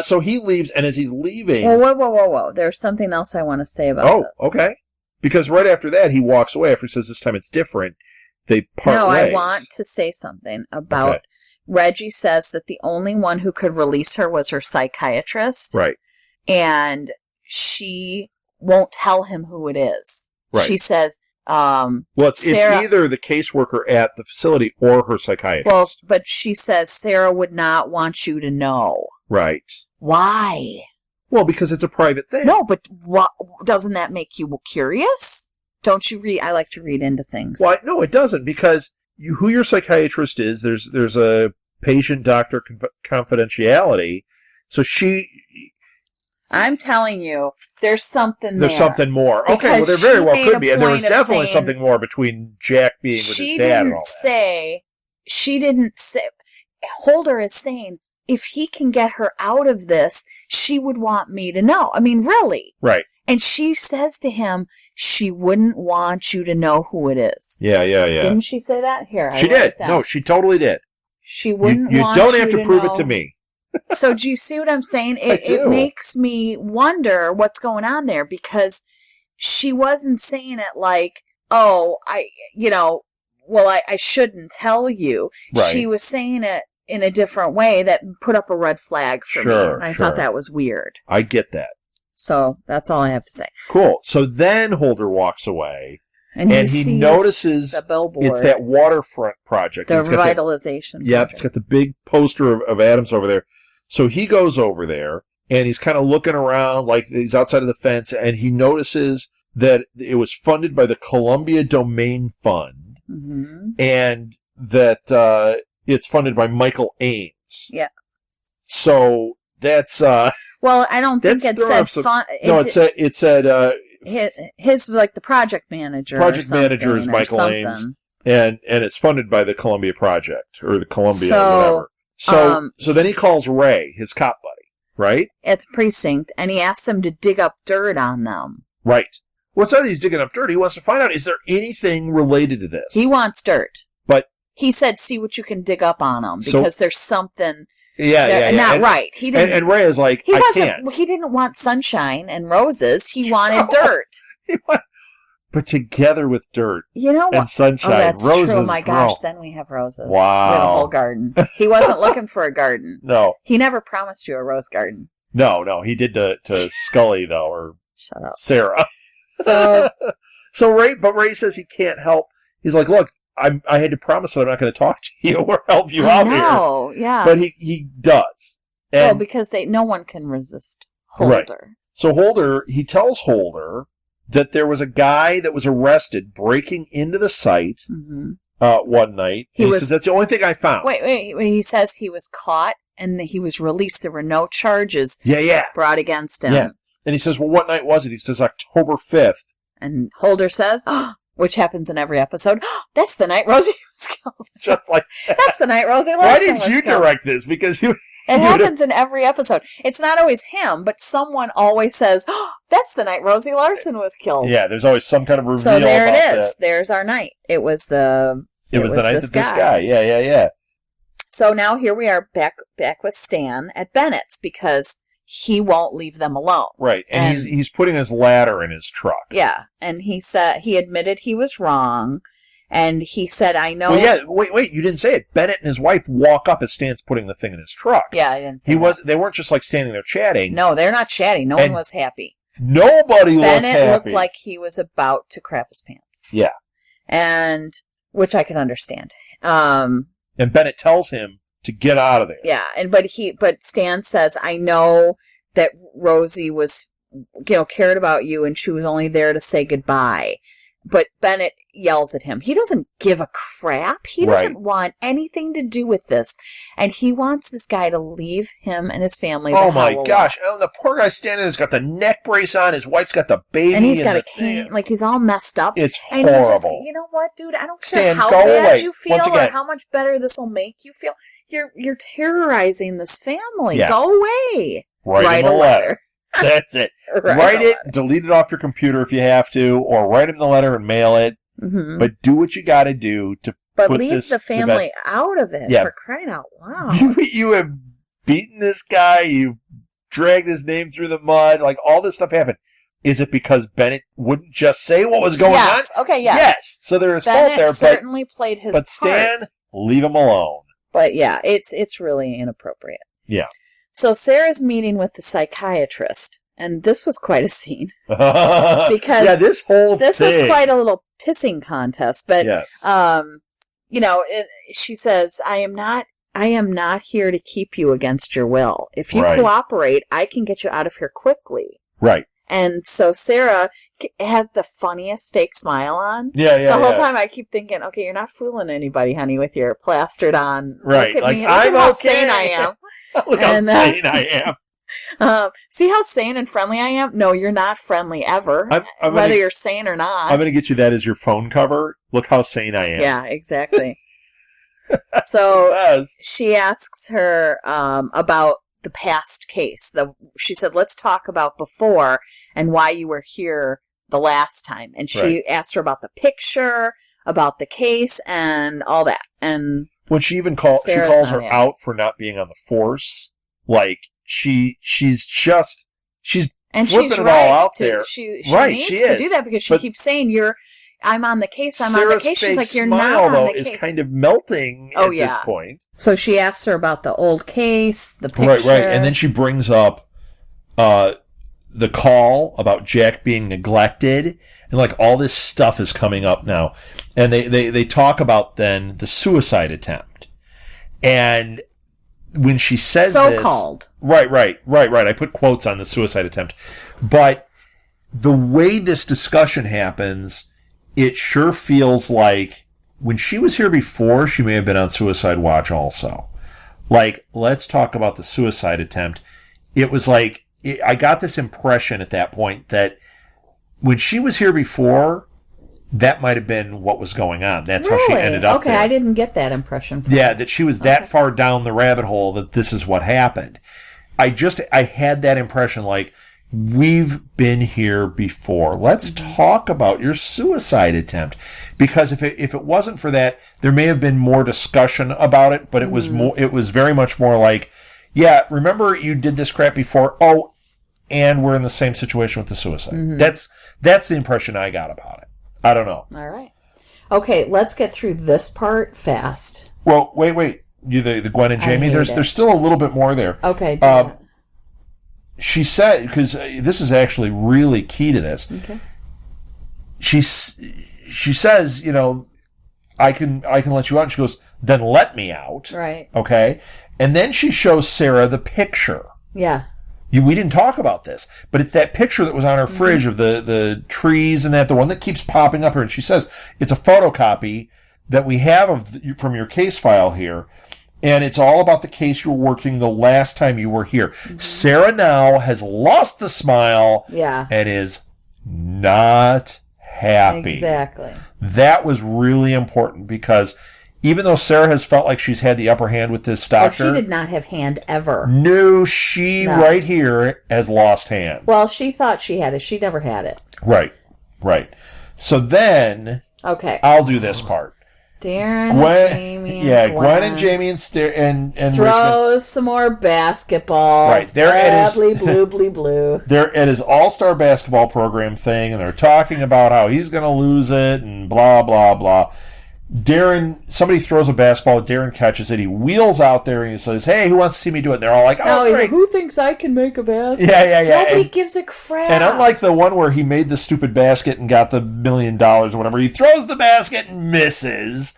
Speaker 2: So he leaves, and as he's leaving...
Speaker 1: Whoa. There's something else I want to say about this.
Speaker 2: Oh, okay. Because right after that, he walks away. After he says this time it's different, they part ways.
Speaker 1: I want to say something about... Okay. Reggie says that the only one who could release her was her psychiatrist.
Speaker 2: Right.
Speaker 1: And she won't tell him who it is.
Speaker 2: Right.
Speaker 1: She says...
Speaker 2: it's either the caseworker at the facility or her psychiatrist.
Speaker 1: Well, but she says Sarah would not want you to know.
Speaker 2: Right.
Speaker 1: Why?
Speaker 2: Well, because it's a private thing.
Speaker 1: No, but doesn't that make you curious? Don't you read? I like to read into things.
Speaker 2: Well, no, it doesn't, because who your psychiatrist is, there's a patient-doctor confidentiality. So I'm
Speaker 1: telling you, there's something there.
Speaker 2: There's something more. Okay, well, there very well could be. And there was definitely something more between Jack being with his dad and all that.
Speaker 1: She didn't say... Holder is saying, if he can get her out of this, she would want me to know. I mean, really.
Speaker 2: Right.
Speaker 1: And she says to him, she wouldn't want you to know who it is.
Speaker 2: Yeah.
Speaker 1: Didn't she say that? Here,
Speaker 2: she did. No, she totally did.
Speaker 1: She wouldn't
Speaker 2: you
Speaker 1: want you to know.
Speaker 2: You don't have to prove it to me.
Speaker 1: So do you see what I'm saying? It makes me wonder what's going on there, because she wasn't saying it like, oh, I shouldn't tell you.
Speaker 2: Right.
Speaker 1: She was saying it in a different way that put up a red flag for me. And I thought that was weird.
Speaker 2: I get that.
Speaker 1: So that's all I have to say.
Speaker 2: Cool. So then Holder walks away, and he notices
Speaker 1: the billboard.
Speaker 2: It's that waterfront project.
Speaker 1: The revitalization project.
Speaker 2: It's got the big poster of Adams over there. So he goes over there, and he's kind of looking around like he's outside of the fence, and he notices that it was funded by the Columbia Domain Fund,
Speaker 1: mm-hmm.
Speaker 2: and that it's funded by Michael Ames.
Speaker 1: Yeah.
Speaker 2: So that's...
Speaker 1: well, I don't think it said...
Speaker 2: It said...
Speaker 1: his like the project manager.
Speaker 2: Project manager is Michael Ames, and it's funded by the Columbia Project, or the Columbia, whatever. So then he calls Ray, his cop buddy, right?
Speaker 1: At the precinct, and he asks him to dig up dirt on them.
Speaker 2: Right. Well, it's not that he's digging up dirt. He wants to find out, is there anything related to this?
Speaker 1: He wants dirt.
Speaker 2: But
Speaker 1: he said, see what you can dig up on them, because there's something...
Speaker 2: Yeah.
Speaker 1: Not right. He didn't.
Speaker 2: And Ray is like, I can't.
Speaker 1: He didn't want sunshine and roses. He wanted dirt.
Speaker 2: But together with dirt, and sunshine,
Speaker 1: that's
Speaker 2: roses.
Speaker 1: True. My gosh, then we have roses.
Speaker 2: Wow.
Speaker 1: We have a whole garden. He wasn't looking for a garden.
Speaker 2: No.
Speaker 1: He never promised you a rose garden.
Speaker 2: No. He did to Scully though, or
Speaker 1: shut up,
Speaker 2: Sarah.
Speaker 1: So
Speaker 2: Ray says he can't help. He's like, look. I had to promise that I'm not going to talk to you or help you out here.
Speaker 1: No, yeah.
Speaker 2: But he does. And,
Speaker 1: because no one can resist Holder.
Speaker 2: Right. So he tells Holder that there was a guy that was arrested breaking into the site,
Speaker 1: mm-hmm.
Speaker 2: one night. He says, that's the only thing I found.
Speaker 1: Wait. He says he was caught and he was released. There were no charges brought against him.
Speaker 2: Yeah. And he says, well, what night was it? He says, October 5th.
Speaker 1: And Holder says, which happens in every episode, that's the night Rosie was killed.
Speaker 2: Just like that.
Speaker 1: That's the night Rosie Larson
Speaker 2: Why didn't you
Speaker 1: killed.
Speaker 2: direct this? Because it
Speaker 1: happens in every episode. It's not always him, but someone always says, that's the night Rosie Larson was killed.
Speaker 2: Yeah, there's always some kind of reveal.
Speaker 1: So there
Speaker 2: about
Speaker 1: it is.
Speaker 2: That.
Speaker 1: There's our night. It was the
Speaker 2: night that this guy. Yeah.
Speaker 1: So now here we are back with Stan at Bennett's because he won't leave them alone.
Speaker 2: Right. And he's putting his ladder in his truck.
Speaker 1: Yeah. And he admitted he was wrong. And he said, I know.
Speaker 2: Well, yeah, wait, you didn't say it. Bennett and his wife walk up as Stan's putting the thing in his truck.
Speaker 1: Yeah, I didn't say that.
Speaker 2: They weren't just like standing there chatting.
Speaker 1: No, they're not chatting. No one was happy.
Speaker 2: Nobody looked happy.
Speaker 1: Bennett looked like he was about to crap his pants.
Speaker 2: Yeah.
Speaker 1: And, which I can understand.
Speaker 2: And Bennett tells him to get out of there.
Speaker 1: Yeah, but Stan says, I know that Rosie was, cared about you and she was only there to say goodbye. But Bennett yells at him. He doesn't give a crap. He doesn't want anything to do with this. And he wants this guy to leave him and his family the hell alone.
Speaker 2: Oh, my gosh. Oh, the poor guy standing there has got the neck brace on. His wife's got the baby.
Speaker 1: And he's got a cane. Like, he's all messed up.
Speaker 2: It's horrible.
Speaker 1: You know what, dude? I don't care how bad you feel or how much better this will make you feel. You're terrorizing this family. Yeah. Go away.
Speaker 2: Write a letter. That's it. Write it, delete it off your computer if you have to, or write him the letter and mail it. Mm-hmm. But do what you got to do to put
Speaker 1: leave the family out of it, for crying out loud.
Speaker 2: You have beaten this guy. You've dragged his name through the mud. Like, all this stuff happened. Is it because Bennett wouldn't just say what was going on?
Speaker 1: Okay, yes.
Speaker 2: Yes. So there is fault there.
Speaker 1: Bennett certainly played his part.
Speaker 2: But Stan, leave him alone.
Speaker 1: But yeah, it's really inappropriate.
Speaker 2: Yeah.
Speaker 1: So Sarah's meeting with the psychiatrist, and this was quite a scene because
Speaker 2: this
Speaker 1: was quite a little pissing contest. But
Speaker 2: yes.
Speaker 1: She says, "I am not here to keep you against your will. If you cooperate, I can get you out of here quickly."
Speaker 2: Right.
Speaker 1: And so Sarah has the funniest fake smile on.
Speaker 2: Yeah.
Speaker 1: The whole time I keep thinking, okay, you're not fooling anybody, honey, with your plastered on.
Speaker 2: Right.
Speaker 1: Look at me. Look
Speaker 2: I'm
Speaker 1: at how
Speaker 2: okay.
Speaker 1: sane I am.
Speaker 2: Look how sane I am.
Speaker 1: See how sane and friendly I am? No, you're not friendly ever, whether you're sane or not.
Speaker 2: I'm going to get you that as your phone cover. Look how sane I am.
Speaker 1: Yeah, exactly. So she asks her about the past case. She said, let's talk about before and why you were here the last time. And she asked her about the picture, about the case, and all that. And
Speaker 2: when she even calls her out for not being on the force, like she's flipping it all out there.
Speaker 1: She needs to do that because she keeps saying I'm on the case. I'm on the case. She's like, you're not on the case.
Speaker 2: Is kind of melting at this point.
Speaker 1: So she asks her about the old case, the picture.
Speaker 2: Right. And then she brings up the call about Jack being neglected. And like all this stuff is coming up now. And they talk about then the suicide attempt. And when she says
Speaker 1: so-called.
Speaker 2: Right. I put quotes on the suicide attempt. But the way this discussion happens, it sure feels like when she was here before, she may have been on suicide watch also. Like, let's talk about the suicide attempt. It was like, I got this impression at that point that when she was here before, that might have been what was going on. That's how she ended up there.
Speaker 1: I didn't get that impression from
Speaker 2: her. That she was that far down the rabbit hole that this is what happened. I had that impression like, we've been here before. Let's talk about your suicide attempt. Because if it wasn't for that, there may have been more discussion about it, but it was very much more like, yeah, remember you did this crap before? Oh, and we're in the same situation with the suicide. Mm-hmm. That's the impression I got about it. I don't know.
Speaker 1: All right. Okay, let's get through this part fast.
Speaker 2: Well, wait. The Gwen and Jamie, there's still a little bit more there.
Speaker 1: Okay,
Speaker 2: she said, because this is actually really key to this.
Speaker 1: Okay.
Speaker 2: She says, I can let you out. And she goes, then let me out.
Speaker 1: Right.
Speaker 2: Okay. And then she shows Sarah the picture.
Speaker 1: Yeah.
Speaker 2: We didn't talk about this, but it's that picture that was on her fridge of the trees and the one that keeps popping up here. And she says it's a photocopy that we have from your case file here, and it's all about the case you were working the last time you were here. Mm-hmm. Sarah now has lost the smile and is not happy.
Speaker 1: Exactly.
Speaker 2: That was really important because even though Sarah has felt like she's had the upper hand with this doctor...
Speaker 1: she did not have hand ever.
Speaker 2: No, right here has lost hand.
Speaker 1: Well, she thought she had it. She never had it.
Speaker 2: Right. So then...
Speaker 1: Okay.
Speaker 2: I'll do this part.
Speaker 1: Darren, Jamie, and
Speaker 2: Gwen and Jamie and
Speaker 1: throws
Speaker 2: Richmond.
Speaker 1: Some more basketballs.
Speaker 2: Right, there it is.
Speaker 1: Blue.
Speaker 2: There it is, all-star basketball program thing, and they're talking about how he's going to lose it and blah blah blah. Somebody throws a basketball, Darren catches it, he wheels out there and he says, "Hey, who wants to see me do it?" And they're all like, "Oh, great.
Speaker 1: Who thinks I can make a basket?"
Speaker 2: Yeah.
Speaker 1: Nobody gives a crap.
Speaker 2: And unlike the one where he made the stupid basket and got the $1 million or whatever, he throws the basket and misses.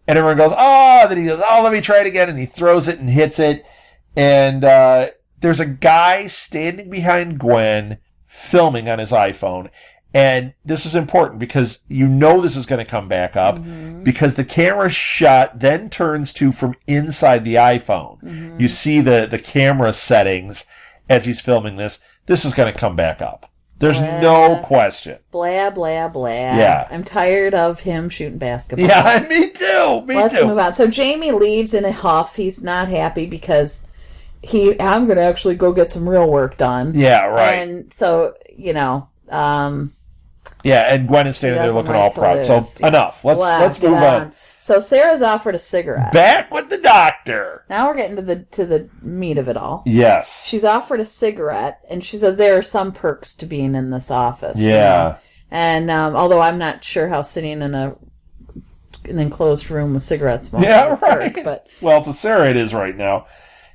Speaker 2: And everyone goes, "Oh," then he goes, "Oh, let me try it again." And he throws it and hits it. And there's a guy standing behind Gwen filming on his iPhone. And this is important because this is going to come back up because the camera shot then turns to from inside the iPhone. Mm-hmm. You see the camera settings as he's filming this. This is going to come back up. There's no question.
Speaker 1: Blah, blah, blah.
Speaker 2: Yeah.
Speaker 1: I'm tired of him shooting basketballs.
Speaker 2: Yeah, me too.
Speaker 1: Let's move on. So Jamie leaves in a huff. He's not happy because I'm going to actually go get some real work done.
Speaker 2: Yeah, right.
Speaker 1: And so,
Speaker 2: and Gwen is standing there looking all proud. So enough. Let's move on.
Speaker 1: So Sarah's offered a cigarette.
Speaker 2: Back with the doctor.
Speaker 1: Now we're getting to the meat of it all.
Speaker 2: Yes.
Speaker 1: She's offered a cigarette, and she says there are some perks to being in this office.
Speaker 2: Yeah.
Speaker 1: And although I'm not sure how sitting in an enclosed room with cigarette smoke.
Speaker 2: Yeah, right. But well, to Sarah it is right now.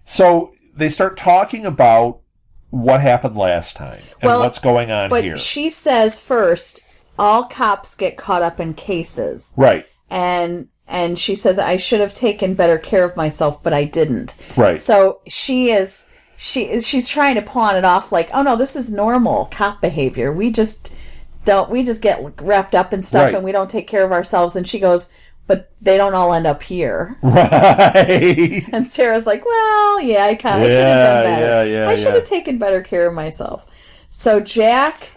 Speaker 2: So they start talking about what happened last time and what's going on here.
Speaker 1: But she says first, all cops get caught up in cases.
Speaker 2: Right.
Speaker 1: And she says, I should have taken better care of myself, but I didn't.
Speaker 2: Right.
Speaker 1: So she's trying to pawn it off like, oh no, this is normal cop behavior. We just get wrapped up in stuff and we don't take care of ourselves. And she goes, but they don't all end up here.
Speaker 2: Right.
Speaker 1: And Sarah's like, well, yeah, I could have done better. I should have taken better care of myself. So Jack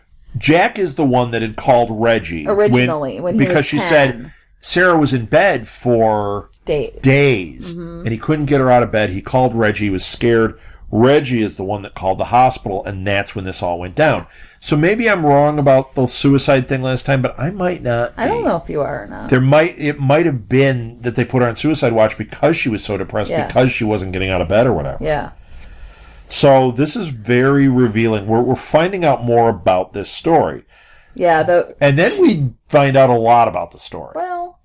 Speaker 2: is the one that had called Reggie.
Speaker 1: Originally, when he was 10.
Speaker 2: Because she said Sarah was in bed for days.
Speaker 1: Mm-hmm.
Speaker 2: And he couldn't get her out of bed. He called Reggie. He was scared. Reggie is the one that called the hospital, and that's when this all went down. So maybe I'm wrong about the suicide thing last time, but I might not be.
Speaker 1: I don't know if you are or not.
Speaker 2: It might have been that they put her on suicide watch because she was so depressed, because she wasn't getting out of bed or whatever.
Speaker 1: Yeah.
Speaker 2: So this is very revealing. We're finding out more about this story.
Speaker 1: Yeah.
Speaker 2: And then we find out a lot about the story.
Speaker 1: Well,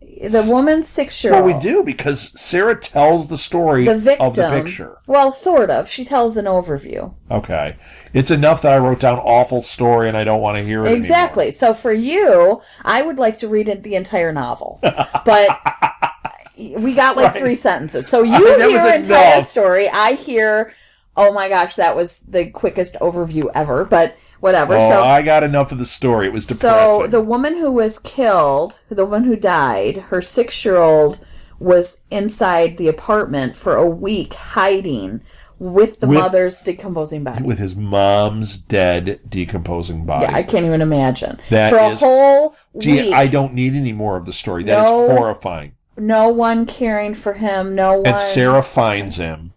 Speaker 1: the woman's 6-year-old.
Speaker 2: Well, we do, because Sarah tells the story of the picture.
Speaker 1: Well, sort of. She tells an overview.
Speaker 2: Okay. It's enough that I wrote down awful story and I don't want to hear it
Speaker 1: Exactly.
Speaker 2: anymore.
Speaker 1: So for you, I would like to read the entire novel. But we got 3 sentences. So you hear an entire story. I hear, oh my gosh, that was the quickest overview ever. But whatever.
Speaker 2: Oh, so I got enough of the story. It was depressing.
Speaker 1: So the woman who was killed, the woman who died, her 6-year-old was inside the apartment for a week hiding with the mother's decomposing body.
Speaker 2: With his mom's dead, decomposing body.
Speaker 1: Yeah, I can't even imagine.
Speaker 2: That
Speaker 1: a whole week.
Speaker 2: I don't need any more of the story. That is horrifying.
Speaker 1: No one caring for him. No one.
Speaker 2: And Sarah finds him.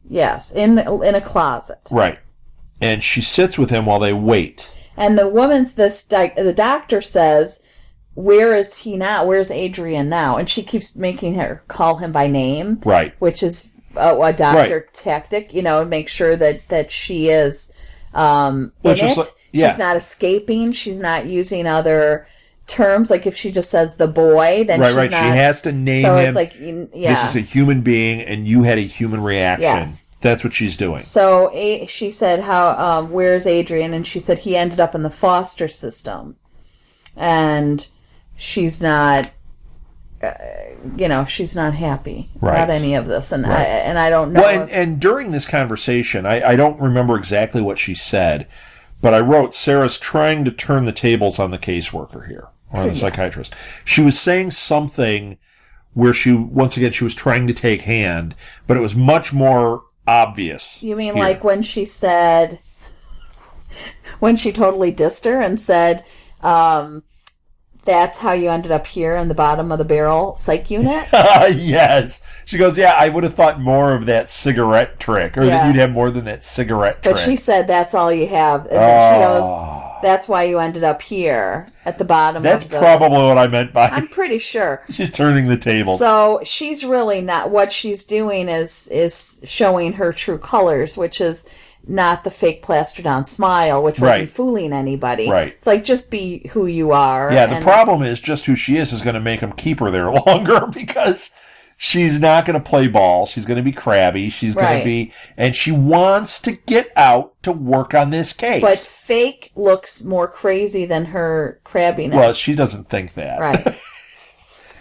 Speaker 1: Yes, in a closet.
Speaker 2: Right. And she sits with him while they wait.
Speaker 1: And the doctor says, where is he now? Where's Adrian now? And she keeps making her call him by name.
Speaker 2: Right.
Speaker 1: Which is a doctor tactic, make sure that she is in it. She's not escaping. She's not using other terms. Like if she just says the boy, then she's not.
Speaker 2: She has to name him. It's like, this is a human being, and you had a human reaction. Yes. That's what she's doing.
Speaker 1: So she said, "How? Where's Adrian?" And she said he ended up in the foster system, and she's not. She's not happy about any of this, and I don't know.
Speaker 2: Well, and during this conversation, I don't remember exactly what she said, but I wrote, Sarah's trying to turn the tables on the caseworker here. or the psychiatrist. She was saying something where she was trying to take hand, but it was much more obvious.
Speaker 1: You mean
Speaker 2: here.
Speaker 1: like when she said, when she totally dissed her and said, that's how you ended up here in the bottom of the barrel psych unit?
Speaker 2: Yes. She goes, yeah, I would have thought more of that cigarette trick, or that you'd have more than that cigarette trick.
Speaker 1: But she said, that's all you have. And then she goes, that's why you ended up here at the bottom
Speaker 2: That's probably what I meant by
Speaker 1: I'm pretty sure.
Speaker 2: She's turning the table.
Speaker 1: So she's really not, what she's doing is showing her true colors, which is not the fake plastered on smile, which wasn't fooling anybody.
Speaker 2: Right.
Speaker 1: It's like, just be who you are.
Speaker 2: Yeah, the problem is just who she is going to make them keep her there longer, because she's not going to play ball. She's going to be crabby. She's going to be, and she wants to get out to work on this case.
Speaker 1: But fake looks more crazy than her crabbiness.
Speaker 2: Well, she doesn't think that.
Speaker 1: Right.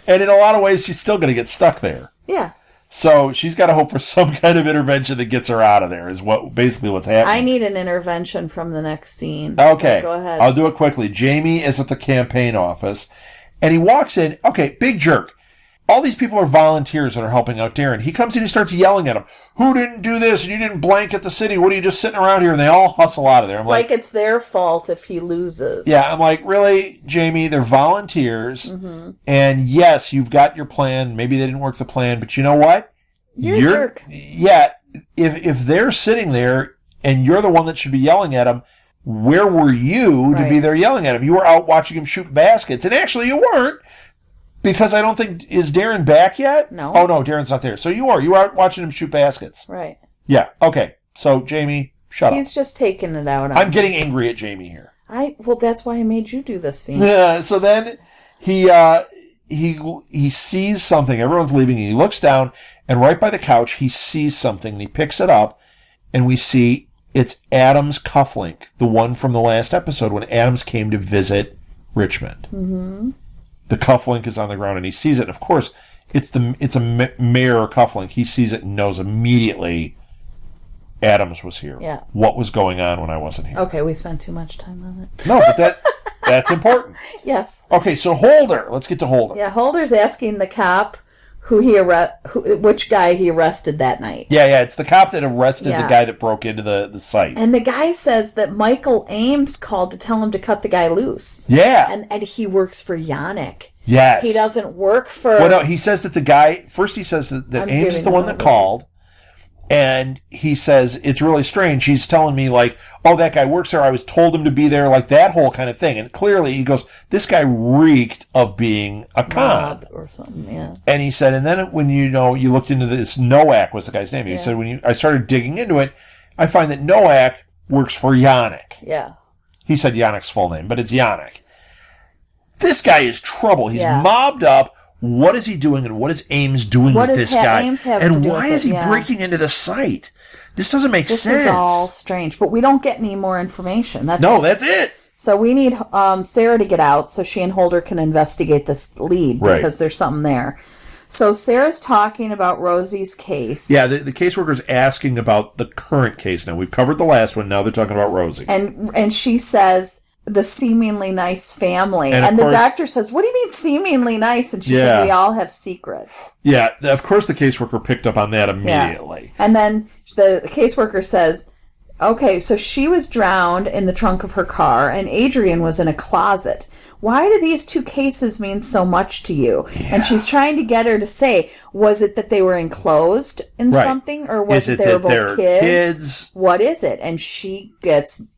Speaker 2: And in a lot of ways, she's still going to get stuck there.
Speaker 1: Yeah.
Speaker 2: So she's got to hope for some kind of intervention that gets her out of there, is basically what's happening.
Speaker 1: I need an intervention from the next scene.
Speaker 2: Okay.
Speaker 1: So go ahead.
Speaker 2: I'll do it quickly. Jamie is at the campaign office, and he walks in. Okay, big jerk. All these people are volunteers that are helping out Darren. He comes in and starts yelling at them. Who didn't do this? You didn't blanket the city. What are you just sitting around here? And they all hustle out of there. I'm like
Speaker 1: it's their fault if he loses.
Speaker 2: Yeah, I'm like, really, Jamie? They're volunteers. Mm-hmm. And yes, you've got your plan. Maybe they didn't work the plan, but you know what?
Speaker 1: You're a jerk.
Speaker 2: Yeah, if they're sitting there and you're the one that should be yelling at them, where were you to be there yelling at him? You were out watching him shoot baskets. And actually, you weren't. Because I don't think... Is Darren back yet?
Speaker 1: No.
Speaker 2: Oh, no, Darren's not there. So you are. You are watching him shoot baskets.
Speaker 1: Right.
Speaker 2: Yeah, okay. So, Jamie, shut up.
Speaker 1: He's just taking it out on
Speaker 2: I'm getting angry at Jamie here.
Speaker 1: Well, that's why I made you do this scene.
Speaker 2: Yeah, so then he sees something. Everyone's leaving. He looks down, and right by the couch, he sees something, and he picks it up, and we see it's Adam's cufflink, the one from the last episode when Adams came to visit Richmond. Mm-hmm. The cufflink is on the ground, and he sees it. Of course, it's a mayor cufflink. He sees it and knows immediately Adams was here.
Speaker 1: Yeah.
Speaker 2: What was going on when I wasn't here?
Speaker 1: Okay, we spent too much time on it.
Speaker 2: No, but that's important.
Speaker 1: Yes.
Speaker 2: Okay, so Holder. Let's get to Holder.
Speaker 1: Yeah, Holder's asking the cop which guy he arrested that night.
Speaker 2: Yeah, it's the cop that arrested the guy that broke into the site.
Speaker 1: And the guy says that Michael Ames called to tell him to cut the guy loose.
Speaker 2: Yeah.
Speaker 1: And he works for Yannick.
Speaker 2: Yes.
Speaker 1: He doesn't work for...
Speaker 2: Well, no, he says that the guy... First he says that Ames is the one that called. And he says, it's really strange. He's telling me, like, oh, that guy works there. I was told him to be there, like that whole kind of thing. And clearly, he goes, this guy reeked of being a con.
Speaker 1: Or something, yeah.
Speaker 2: And he said, and then when you looked into this, Nowak was the guy's name. He said, I started digging into it, I find that Nowak works for Yannick.
Speaker 1: Yeah.
Speaker 2: He said Yannick's full name, but it's Yannick. This guy is trouble. He's mobbed up. What is he doing, and what is Ames doing with this guy?
Speaker 1: Ames have
Speaker 2: and
Speaker 1: to do
Speaker 2: why
Speaker 1: with
Speaker 2: is he breaking into the site? This doesn't make sense. This
Speaker 1: is all strange, but we don't get any more information.
Speaker 2: That's it.
Speaker 1: So we need Sarah to get out so she and Holder can investigate this lead because there's something there. So Sarah's talking about Rosie's case.
Speaker 2: Yeah, the caseworker's asking about the current case now. We've covered the last one. Now they're talking about Rosie.
Speaker 1: And she says... the seemingly nice family. And the doctor says, what do you mean seemingly nice? And she said, we all have secrets.
Speaker 2: Yeah, of course the caseworker picked up on that immediately.
Speaker 1: Yeah. And then the caseworker says, okay, so she was drowned in the trunk of her car and Adrian was in a closet. Why do these two cases mean so much to you? Yeah. And she's trying to get her to say, was it that they were enclosed in something? Or was it they were both kids? What is it? And she gets...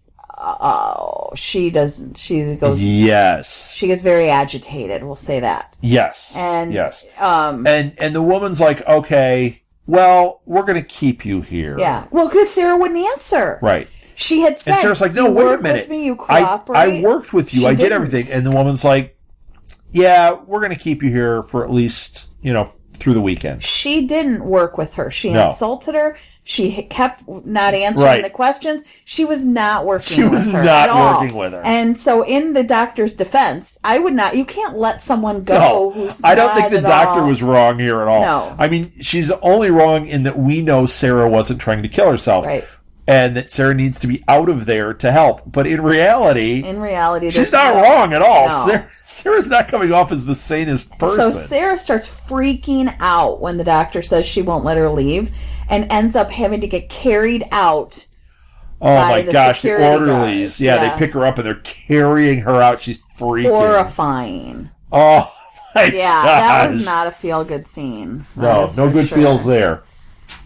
Speaker 1: she goes,
Speaker 2: yes.
Speaker 1: She gets very agitated, we'll say that.
Speaker 2: Yes.
Speaker 1: And
Speaker 2: yes. And the woman's like, okay, well, we're going to keep you here.
Speaker 1: Yeah. Well, because Sarah wouldn't answer.
Speaker 2: Right.
Speaker 1: She had said,
Speaker 2: and Sarah's like, no, wait a minute.
Speaker 1: With me, you cooperate.
Speaker 2: I worked with you. I did everything. And the woman's like, yeah, we're going to keep you here for at least, through the weekend.
Speaker 1: She didn't work with her. She insulted her. She kept not answering the questions. She was not working with her at all.
Speaker 2: Working with her.
Speaker 1: And so in the doctor's defense, I would not, you can't let someone go who's
Speaker 2: I don't think the doctor was wrong here at all.
Speaker 1: No.
Speaker 2: I mean, she's only wrong in that we know Sarah wasn't trying to kill herself.
Speaker 1: Right.
Speaker 2: And that Sarah needs to be out of there to help. But in reality, she's not wrong at all.
Speaker 1: No.
Speaker 2: Sarah's not coming off as the sanest person.
Speaker 1: So Sarah starts freaking out when the doctor says she won't let her leave and ends up having to get carried out.
Speaker 2: Oh my gosh, the orderlies. Yeah, they pick her up and they're carrying her out. She's freaking.
Speaker 1: Horrifying.
Speaker 2: Oh my gosh.
Speaker 1: That was not a feel-good scene.
Speaker 2: No good feels there.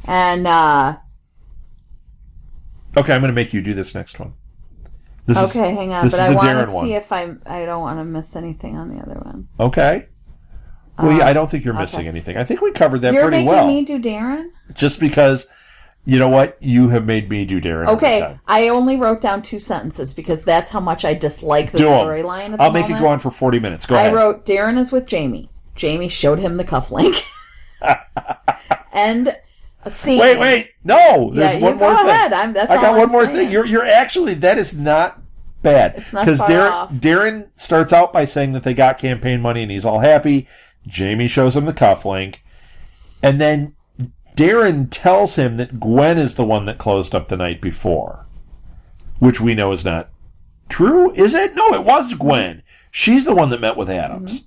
Speaker 1: And,
Speaker 2: okay, I'm going to make you do this next one.
Speaker 1: Hang on, but I want to see if I don't want to miss anything on the other one.
Speaker 2: Okay. Well, I don't think you're missing anything. I think we covered that pretty well.
Speaker 1: You're making me do Darren?
Speaker 2: Just because, you know what? You have made me do Darren.
Speaker 1: Okay, I only wrote down 2 sentences because that's how much I dislike the storyline.
Speaker 2: I'll make it go on for 40 minutes. Go ahead.
Speaker 1: I wrote, Darren is with Jamie. Jamie showed him the cufflink. And...
Speaker 2: Wait! No, there's one more thing.
Speaker 1: Go ahead. I
Speaker 2: got one more thing. You're actually, that is not bad.
Speaker 1: It's not far off.
Speaker 2: Darren starts out by saying that they got campaign money and he's all happy. Jamie shows him the cufflink, and then Darren tells him that Gwen is the one that closed up the night before, which we know is not true. Is it? No, it was Gwen. She's the one that met with Adams. Mm-hmm.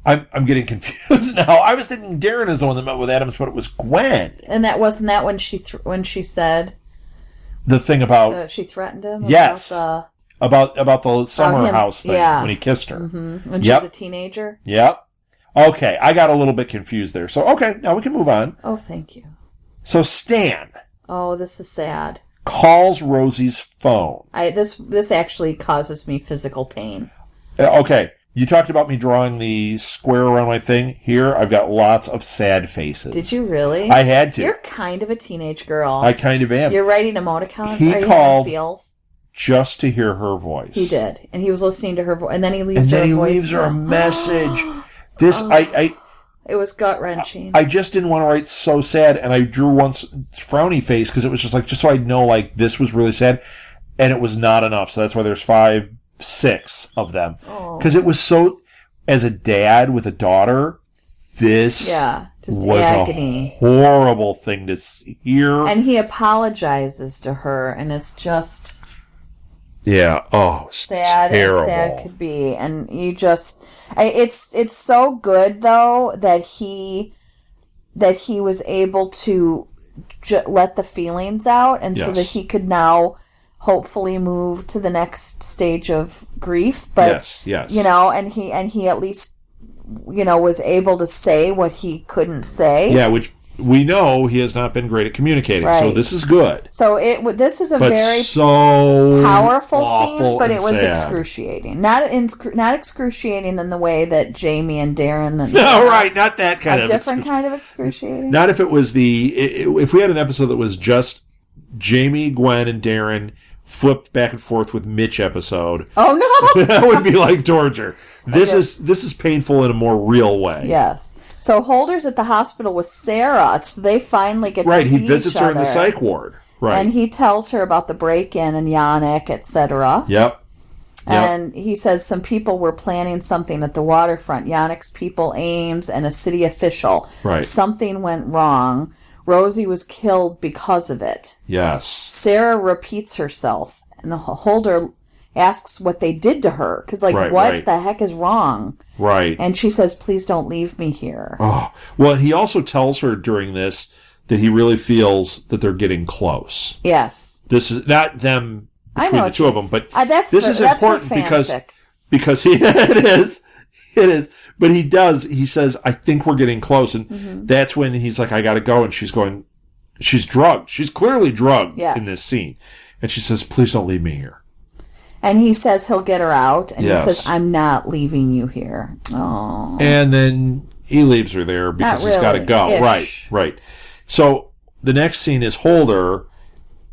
Speaker 2: I'm getting confused now. I was thinking Darren is the one that met with Adams, but it was Gwen.
Speaker 1: And that wasn't that when she said
Speaker 2: the thing about
Speaker 1: she threatened him.
Speaker 2: Yes, about the summer house thing when he kissed her
Speaker 1: when she was a teenager.
Speaker 2: Yep. Okay, I got a little bit confused there. So okay, now we can move on.
Speaker 1: Oh, thank you.
Speaker 2: So Stan.
Speaker 1: Oh, this is sad.
Speaker 2: Calls Rosie's phone.
Speaker 1: This actually causes me physical pain.
Speaker 2: Okay. You talked about me drawing the square around my thing. Here, I've got lots of sad faces.
Speaker 1: Did you really?
Speaker 2: I had to.
Speaker 1: You're kind of a teenage girl.
Speaker 2: I kind of am.
Speaker 1: You're writing emoticons?
Speaker 2: He called just to hear her voice.
Speaker 1: He did. And he was listening to her voice. And then he leaves
Speaker 2: her a message.
Speaker 1: It was gut-wrenching.
Speaker 2: I just didn't want to write so sad, and I drew one frowny face because it was just so I'd know, this was really sad. And it was not enough. So that's why there's 6 of them. Because it was so, as a dad with a daughter, this was agony. A horrible thing to hear.
Speaker 1: And he apologizes to her, and it's just...
Speaker 2: Yeah, sad terrible.
Speaker 1: As sad could be. And you just... It's so good, though, that he was able to let the feelings out, and so that he could now... hopefully move to the next stage of grief, but
Speaker 2: yes.
Speaker 1: And he at least was able to say what he couldn't say.
Speaker 2: Yeah, which we know he has not been great at communicating. Right. So this is good.
Speaker 1: So this is a very powerful scene, but it was excruciating. Not excruciating in the way that Jamie and Darren
Speaker 2: right, not that kind of
Speaker 1: different kind of excruciating.
Speaker 2: Not if it was if we had an episode that was just Jamie, Gwen, and Darren flipped back and forth with Mitch episode.
Speaker 1: Oh no,
Speaker 2: that would be like torture. This is painful in a more real way.
Speaker 1: Yes. So Holder's at the hospital with Sarah, so they finally get to see each other.
Speaker 2: Right, he visits her in the psych ward. Right,
Speaker 1: and he tells her about the break-in and Yannick, etc.
Speaker 2: Yep.
Speaker 1: And he says some people were planning something at the waterfront. Yannick's people, Ames, and a city official.
Speaker 2: Right.
Speaker 1: Something went wrong. Rosie was killed because of it.
Speaker 2: Yes.
Speaker 1: Sarah repeats herself, and Holder asks what they did to her. Because, what the heck is wrong?
Speaker 2: Right.
Speaker 1: And she says, please don't leave me here.
Speaker 2: Oh. Well, he also tells her during this that he really feels that they're getting close.
Speaker 1: Yes.
Speaker 2: This is not them between the two of them, but
Speaker 1: this is important
Speaker 2: because it is. But he says, I think we're getting close. And that's when he's like, I got to go. And she's drugged. She's clearly drugged in this scene. And she says, please don't leave me here.
Speaker 1: And he says he'll get her out. And he says, I'm not leaving you here. Oh.
Speaker 2: And then he leaves her there because he's got to go.
Speaker 1: Ish.
Speaker 2: Right. So the next scene is Holder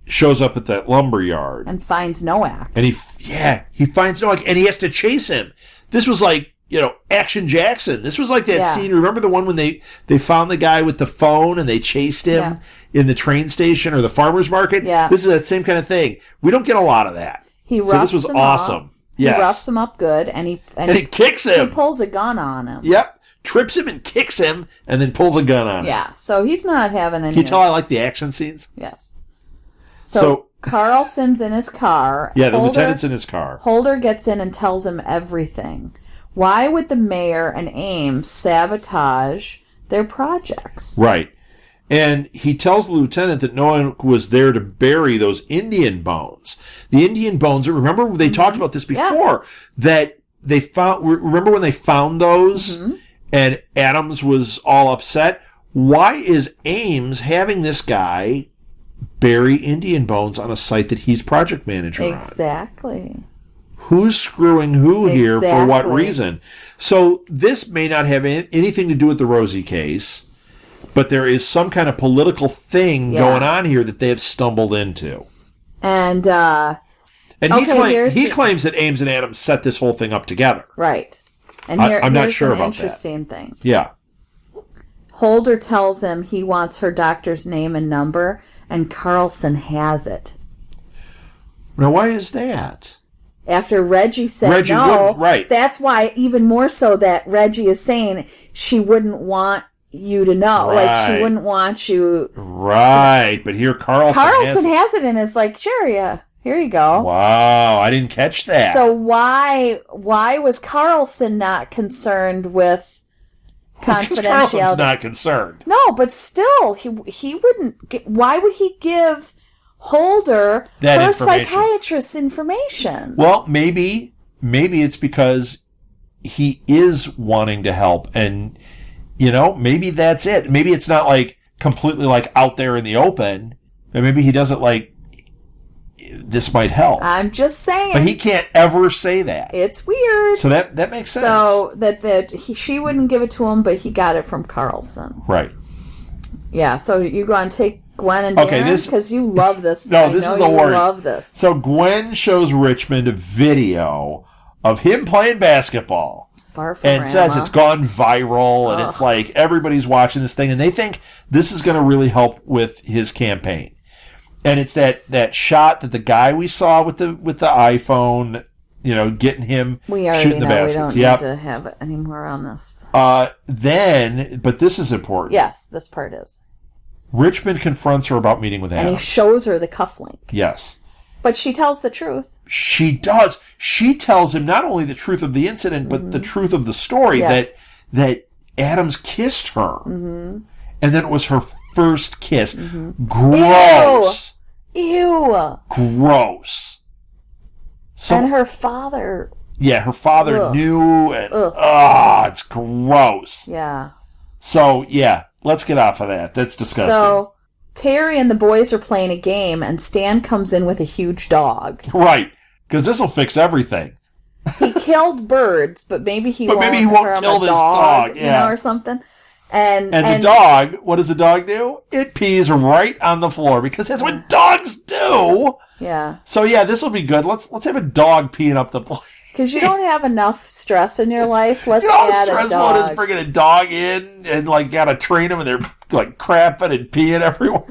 Speaker 2: shows up at that lumber yard.
Speaker 1: And finds Nowak.
Speaker 2: And he finds Nowak. And he has to chase him. This was like, Action Jackson. This was like that scene. Remember the one when they found the guy with the phone and they chased him in the train station or the farmer's market?
Speaker 1: Yeah.
Speaker 2: This is that same kind of thing. We don't get a lot of that.
Speaker 1: This
Speaker 2: was awesome.
Speaker 1: Yes. He roughs him up good and he
Speaker 2: kicks him.
Speaker 1: He pulls a gun on him.
Speaker 2: Yep. Trips him and kicks him and then pulls a gun on him.
Speaker 1: Yeah. So he's not having any.
Speaker 2: Can you tell I like the action scenes?
Speaker 1: Yes. So Carlson's in his car.
Speaker 2: Yeah, the lieutenant's in his car.
Speaker 1: Holder gets in and tells him everything. Why would the mayor and Ames sabotage their projects?
Speaker 2: Right. And he tells the lieutenant that no one was there to bury those Indian bones. The Indian bones, remember they talked about this before, that they found, remember when they found those and Adams was all upset? Why is Ames having this guy bury Indian bones on a site that he's project manager on?
Speaker 1: Exactly.
Speaker 2: Who's screwing who here for what reason? So this may not have anything to do with the Rosie case, but there is some kind of political thing going on here that they have stumbled into.
Speaker 1: And
Speaker 2: he claims that Ames and Adams set this whole thing up together.
Speaker 1: Right. And
Speaker 2: I'm not sure about that.
Speaker 1: Interesting thing.
Speaker 2: Yeah.
Speaker 1: Holder tells him he wants her doctor's name and number, and Carlson has it.
Speaker 2: Now, why is that?
Speaker 1: After Reggie said no,
Speaker 2: right.
Speaker 1: That's why, even more so, that Reggie is saying she wouldn't want you to know.
Speaker 2: Right.
Speaker 1: Like, she wouldn't want you
Speaker 2: Right, but here Carlson
Speaker 1: has it and is like, sure, yeah, here you go.
Speaker 2: Wow, I didn't catch that.
Speaker 1: So why was Carlson not concerned with confidentiality?
Speaker 2: Carlson's not concerned.
Speaker 1: No, but still, he wouldn't. Why would he give Holder her psychiatrist's information?
Speaker 2: Well, maybe it's because he is wanting to help, and maybe that's it. Maybe it's not like completely like out there in the open, but maybe he doesn't like this might help.
Speaker 1: I'm just saying.
Speaker 2: But he can't ever say that.
Speaker 1: It's weird.
Speaker 2: So that makes sense.
Speaker 1: So she wouldn't give it to him, but he got it from Carlson.
Speaker 2: Right.
Speaker 1: Yeah. So you go and take Gwen and Darren, because you love this.
Speaker 2: No, this is the worst.
Speaker 1: Love this.
Speaker 2: So Gwen shows Richmond a video of him playing basketball. And says it's gone viral, and it's like everybody's watching this thing, and they think this is going to really help with his campaign. And it's that shot that the guy we saw with the iPhone, getting him shooting the baskets.
Speaker 1: We don't need to have it anymore on this.
Speaker 2: But this is important.
Speaker 1: Yes, this part is.
Speaker 2: Richmond confronts her about meeting with Adams.
Speaker 1: And he shows her the cufflink.
Speaker 2: Yes.
Speaker 1: But she tells the truth.
Speaker 2: She does. She tells him not only the truth of the incident, but the truth of the story, that Adams kissed her. Mm-hmm. And then it was her first kiss. Mm-hmm. Gross.
Speaker 1: Ew.
Speaker 2: Gross.
Speaker 1: And her father.
Speaker 2: Yeah, her father knew. And, it's gross.
Speaker 1: Yeah.
Speaker 2: So, yeah, let's get off of that. That's disgusting.
Speaker 1: So, Terry and the boys are playing a game, and Stan comes in with a huge dog.
Speaker 2: Right, because this will fix everything.
Speaker 1: He killed birds, but maybe he won't
Speaker 2: kill this dog,
Speaker 1: or something. And
Speaker 2: the dog, what does the dog do? It pees right on the floor, because that's what dogs do.
Speaker 1: Yeah.
Speaker 2: So yeah, this will be good. Let's have a dog peeing up the place.
Speaker 1: Because you don't have enough stress in your life. Let's add a dog.
Speaker 2: Stressful it is bringing a dog in and gotta train them, and they're crapping and peeing everywhere.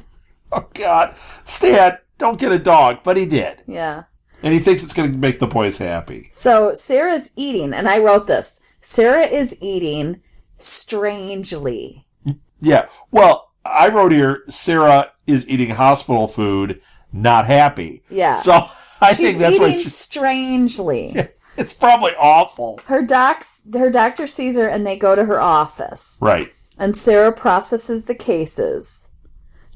Speaker 2: Oh God, Stan, don't get a dog, but he did.
Speaker 1: Yeah.
Speaker 2: And he thinks it's going to make the boys happy.
Speaker 1: So Sarah's eating, and I wrote this. Sarah is eating strangely.
Speaker 2: Yeah. Well, I wrote here, Sarah is eating hospital food, not happy.
Speaker 1: Yeah.
Speaker 2: So I think that's what
Speaker 1: she's strangely.
Speaker 2: Yeah, it's probably awful.
Speaker 1: Her doctor sees her, and they go to her office.
Speaker 2: Right.
Speaker 1: And Sarah processes the cases.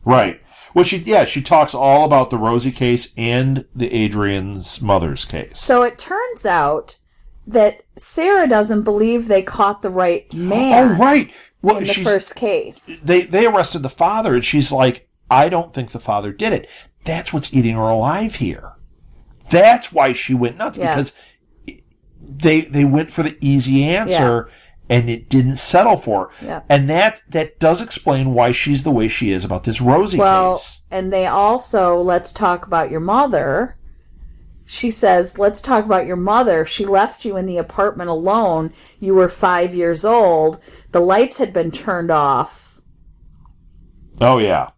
Speaker 2: Right. Well, she talks all about the Rosie case and the Adrian's mother's case.
Speaker 1: So it turns out that Sarah doesn't believe they caught the right man.
Speaker 2: Oh, right. Well,
Speaker 1: in the first case.
Speaker 2: They arrested the father, and she's like, I don't think the father did it. That's what's eating her alive here. That's why she went nuts, because they went for the easy answer, and it didn't settle for her.
Speaker 1: Yeah.
Speaker 2: And that does explain why she's the way she is about this Rosie case.
Speaker 1: And they also, let's talk about your mother. She says, let's talk about your mother. She left you in the apartment alone. You were 5 years old. The lights had been turned off.
Speaker 2: Oh, yeah.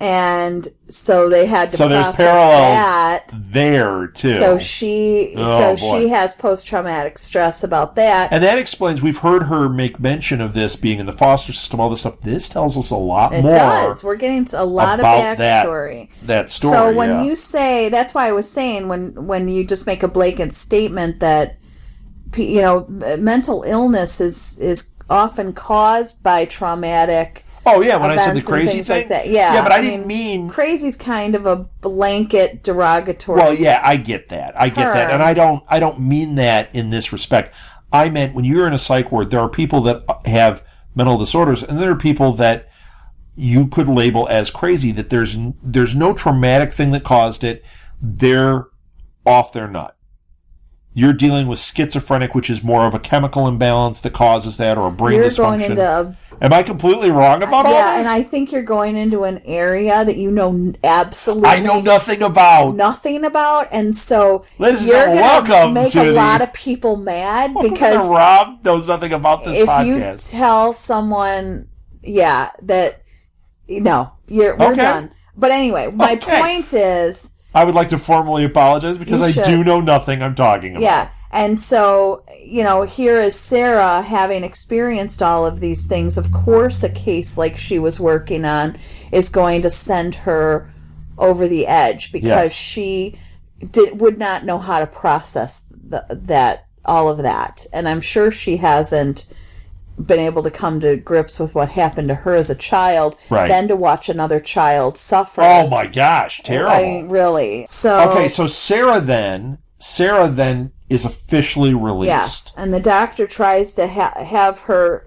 Speaker 1: And so they had to process
Speaker 2: there's parallels
Speaker 1: that
Speaker 2: there too.
Speaker 1: So she has post-traumatic stress about that.
Speaker 2: And that explains, we've heard her make mention of this being in the foster system, all this stuff. This tells us a lot more.
Speaker 1: It does. We're getting a lot of backstory.
Speaker 2: That story.
Speaker 1: So when you say, that's why I was saying, when you just make a blatant statement that mental illness is often caused by traumatic.
Speaker 2: Oh yeah, when I said the crazy thing,
Speaker 1: like that. Yeah,
Speaker 2: but I didn't mean
Speaker 1: crazy's kind of a blanket derogatory.
Speaker 2: Well, yeah, I get that, and I don't mean that in this respect. I meant when you're in a psych ward, there are people that have mental disorders, and there are people that you could label as crazy. That there's no traumatic thing that caused it. They're off their nut. You're dealing with schizophrenic, which is more of a chemical imbalance that causes that, or a brain dysfunction. Am I completely wrong about all this?
Speaker 1: Yeah, and I think you're going into an area that you know absolutely...
Speaker 2: I know nothing about.
Speaker 1: And so
Speaker 2: Ladies
Speaker 1: you're
Speaker 2: going
Speaker 1: to make a lot of people mad because...
Speaker 2: Rob knows nothing about this podcast.
Speaker 1: If you tell someone, that, we're done. But anyway, my point is...
Speaker 2: I would like to formally apologize because I do know nothing I'm talking about.
Speaker 1: Yeah, and so, here is Sarah having experienced all of these things. Of course, a case like she was working on is going to send her over the edge because she would not know how to process all of that. And I'm sure she hasn't been able to come to grips with what happened to her as a child, then to watch another child suffer.
Speaker 2: Oh my gosh, terrible.
Speaker 1: I mean, really. So
Speaker 2: Sarah then is officially released.
Speaker 1: Yes, and the doctor tries to have her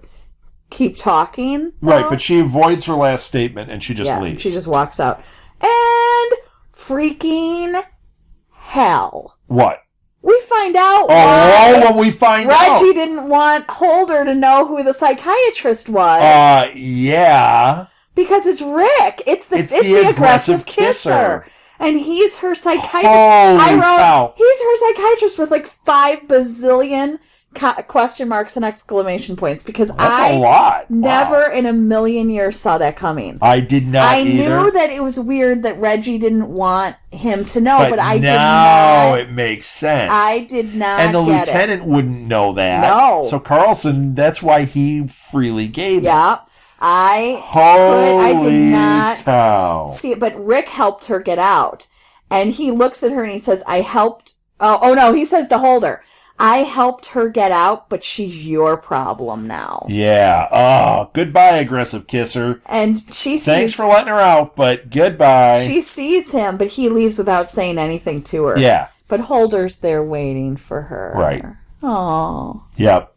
Speaker 1: keep talking.
Speaker 2: Right, but she avoids her last statement and she just leaves.
Speaker 1: She just walks out. And freaking hell.
Speaker 2: What?
Speaker 1: We find out Reggie didn't want Holder to know who the psychiatrist was.
Speaker 2: Yeah.
Speaker 1: Because it's Rick. It's the aggressive kisser. And he's her psychiatrist. He's her psychiatrist with like 5 bazillion question marks and exclamation points because
Speaker 2: That's a lot.
Speaker 1: Never in a million years saw that coming.
Speaker 2: I did not
Speaker 1: I
Speaker 2: either.
Speaker 1: knew that it was weird that Reggie didn't want him to know, but I did
Speaker 2: not. It makes sense.
Speaker 1: I did not
Speaker 2: And the lieutenant wouldn't know that.
Speaker 1: No.
Speaker 2: So Carlson, that's why he freely gave it.
Speaker 1: Yeah. I did not see it, but Rick helped her get out. And he looks at her and he says, he says to Holder, I helped her get out, but she's your problem now.
Speaker 2: Yeah. Oh, goodbye, aggressive kisser.
Speaker 1: And she sees...
Speaker 2: Thanks for letting her out, but goodbye.
Speaker 1: She sees him, but he leaves without saying anything to her.
Speaker 2: Yeah.
Speaker 1: But Holder's there waiting for her.
Speaker 2: Right.
Speaker 1: Oh.
Speaker 2: Yep.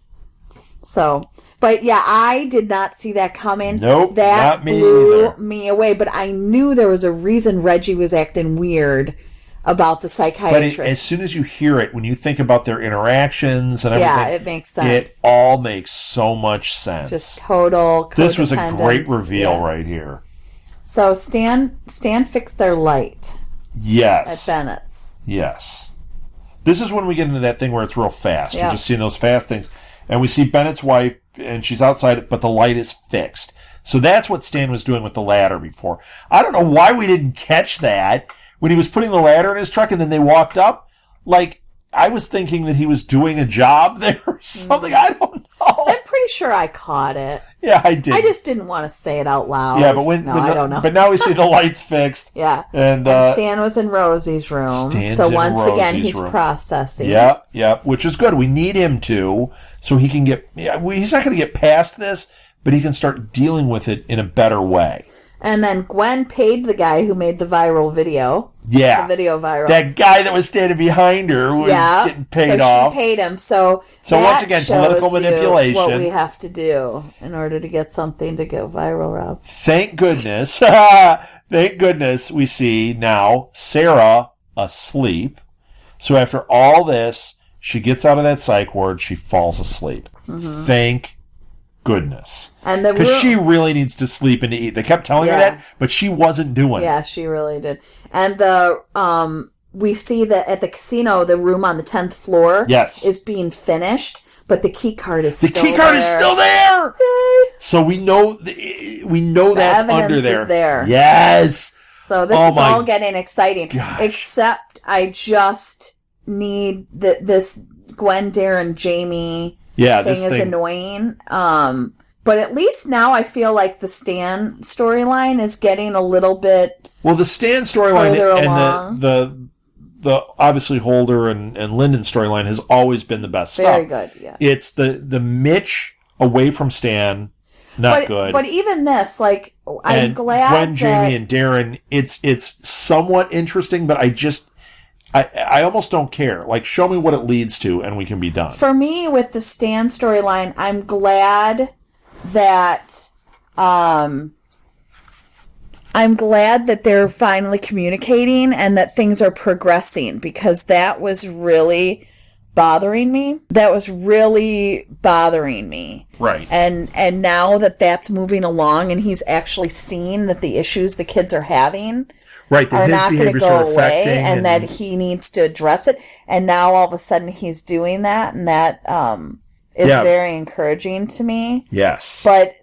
Speaker 1: So, but yeah, I did not see that coming.
Speaker 2: Nope,
Speaker 1: that
Speaker 2: not me
Speaker 1: blew
Speaker 2: either.
Speaker 1: me away. But I knew there was a reason Reggie was acting weird about the psychiatrist.
Speaker 2: But as soon as you hear it, when you think about their interactions and everything,
Speaker 1: it makes sense.
Speaker 2: It all makes so much sense.
Speaker 1: Just total codependence.
Speaker 2: This was a great reveal right here.
Speaker 1: So Stan fixed their light.
Speaker 2: Yes.
Speaker 1: At Bennett's.
Speaker 2: Yes. This is when we get into that thing where it's real fast. You're just seeing those fast things. And we see Bennett's wife, and she's outside, but the light is fixed. So that's what Stan was doing with the ladder before. I don't know why we didn't catch that when he was putting the ladder in his truck and then they walked up. Like, I was thinking that he was doing a job there or something. I don't know.
Speaker 1: I'm pretty sure I caught it.
Speaker 2: Yeah, I did.
Speaker 1: I just didn't want to say it out loud.
Speaker 2: Yeah, but
Speaker 1: I don't know.
Speaker 2: But now we see the lights fixed.
Speaker 1: Yeah.
Speaker 2: And
Speaker 1: Stan was in Rosie's room.
Speaker 2: Stan's
Speaker 1: so
Speaker 2: in
Speaker 1: once again,
Speaker 2: Rosie's
Speaker 1: he's
Speaker 2: room.
Speaker 1: processing.
Speaker 2: Yep, which is good. We need him to, so he can get... he's not going to get past this, but he can start dealing with it in a better way.
Speaker 1: And then Gwen paid the guy who made the viral video.
Speaker 2: Yeah.
Speaker 1: The video viral.
Speaker 2: That guy that was standing behind her was getting paid off.
Speaker 1: So she paid him. So
Speaker 2: once again, political manipulation.
Speaker 1: What we have to do in order to get something to go viral, Rob.
Speaker 2: Thank goodness. Thank goodness we see now Sarah asleep. So after all this, she gets out of that psych ward. She falls asleep. Mm-hmm. Thank goodness. And because she really needs to sleep and to eat. They kept telling her that, but she wasn't doing it.
Speaker 1: Yeah, she really did. And we see that at the casino, the room on the 10th floor is being finished, but the key card is still there. The key card is still there! Yay.
Speaker 2: So we know that's under there.
Speaker 1: Is there.
Speaker 2: Yes!
Speaker 1: So this is all getting exciting. Gosh. Except I just need this Gwen, Darren, Jamie...
Speaker 2: Yeah,
Speaker 1: thing is annoying. But at least now I feel like the Stan storyline is getting a little bit
Speaker 2: the Stan storyline and obviously Holder and Lyndon storyline has always been the best stuff.
Speaker 1: Very good, yeah.
Speaker 2: It's the Mitch away from Stan, not good.
Speaker 1: But even this, like, I'm
Speaker 2: and
Speaker 1: glad
Speaker 2: Gwen, Jamie, and Darren, it's somewhat interesting, but I almost don't care. Like, show me what it leads to, and we can be done.
Speaker 1: For me, with the Stan storyline, I'm glad that they're finally communicating and that things are progressing, because that was really bothering me.
Speaker 2: Right.
Speaker 1: And now that that's moving along and he's actually seeing that the issues the kids are having
Speaker 2: are not going to go away,
Speaker 1: and that he needs to address it. And now all of a sudden he's doing that, and that is very encouraging to me.
Speaker 2: Yes.
Speaker 1: But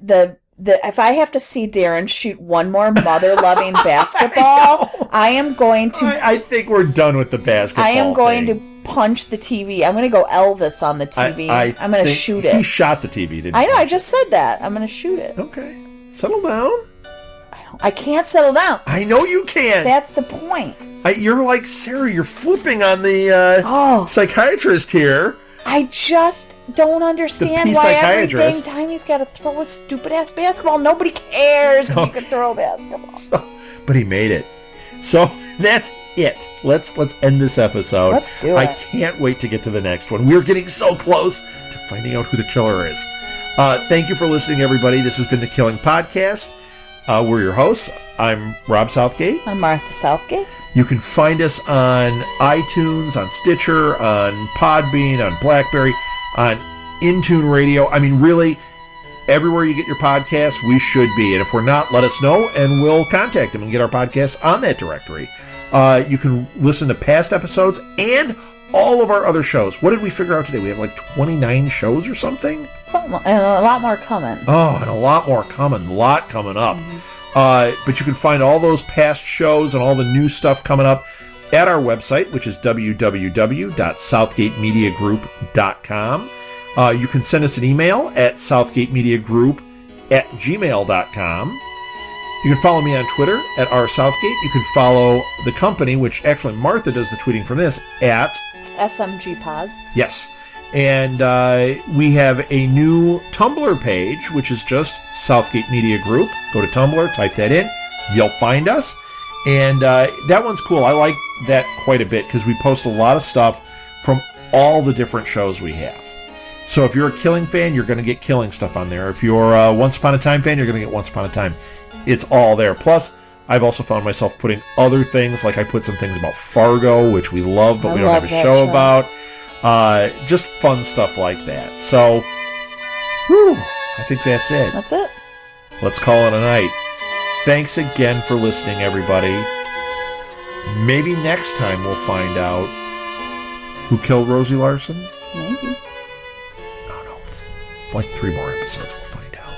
Speaker 1: if I have to see Darren shoot one more mother-loving basketball, I am going to...
Speaker 2: I think we're done with the basketball
Speaker 1: I am going to punch the TV. I'm going to go Elvis on the TV. I'm going to shoot it.
Speaker 2: He shot the TV, didn't he?
Speaker 1: I know, I just said that. I'm going to shoot it.
Speaker 2: Okay. Settle down.
Speaker 1: I can't settle down.
Speaker 2: I know you can't.
Speaker 1: That's the point.
Speaker 2: You're like, Sarah, you're flipping on the psychiatrist here.
Speaker 1: I just don't understand why every dang time he's got to throw a stupid-ass basketball. Nobody cares if you can throw a basketball.
Speaker 2: But he made it. So that's it. Let's end this episode.
Speaker 1: Let's do it.
Speaker 2: I can't wait to get to the next one. We're getting so close to finding out who the killer is. Thank you for listening, everybody. This has been The Killing Podcast. We're your hosts. I'm Rob Southgate.
Speaker 1: I'm Martha Southgate.
Speaker 2: You can find us on iTunes, on Stitcher, on Podbean, on BlackBerry, on Intune Radio. I mean, really, everywhere you get your podcasts, we should be. And if we're not, let us know, and we'll contact them and get our podcasts on that directory. You can listen to past episodes and all of our other shows. What did we figure out today? We have like 29 shows or something?
Speaker 1: And a lot more coming.
Speaker 2: Oh, and a lot more coming. A lot coming up. Mm-hmm. But you can find all those past shows and all the new stuff coming up at our website, which is www.southgatemediagroup.com. You can send us an email at southgatemediagroup@gmail.com. You can follow me on Twitter at rsouthgate. You can follow the company, which actually Martha does the tweeting from this, at
Speaker 1: SMG Pods.
Speaker 2: Yes. And we have a new Tumblr page, which is just Southgate Media Group. Go to Tumblr, type that in. You'll find us. And that one's cool. I like that quite a bit because we post a lot of stuff from all the different shows we have. So if you're a Killing fan, you're going to get Killing stuff on there. If you're a Once Upon a Time fan, you're going to get Once Upon a Time. It's all there. Plus, I've also found myself putting other things, like I put some things about Fargo, which we love, but we don't have a show about. Just fun stuff like that. So, I think that's it.
Speaker 1: That's it.
Speaker 2: Let's call it a night. Thanks again for listening, everybody. Maybe next time we'll find out who killed Rosie Larson.
Speaker 1: Maybe.
Speaker 2: No, it's like 3 more episodes. We'll find out.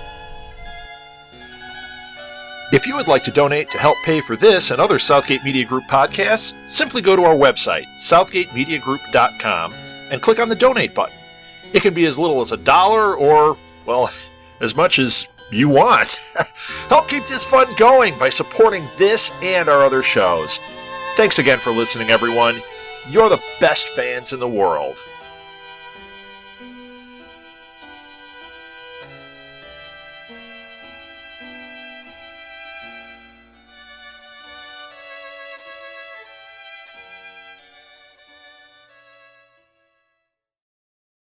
Speaker 2: If you would like to donate to help pay for this and other Southgate Media Group podcasts, simply go to our website, southgatemediagroup.com, and click on the donate button. It can be as little as $1 or, well, as much as you want. Help keep this fun going by supporting this and our other shows. Thanks again for listening, everyone. You're the best fans in the world.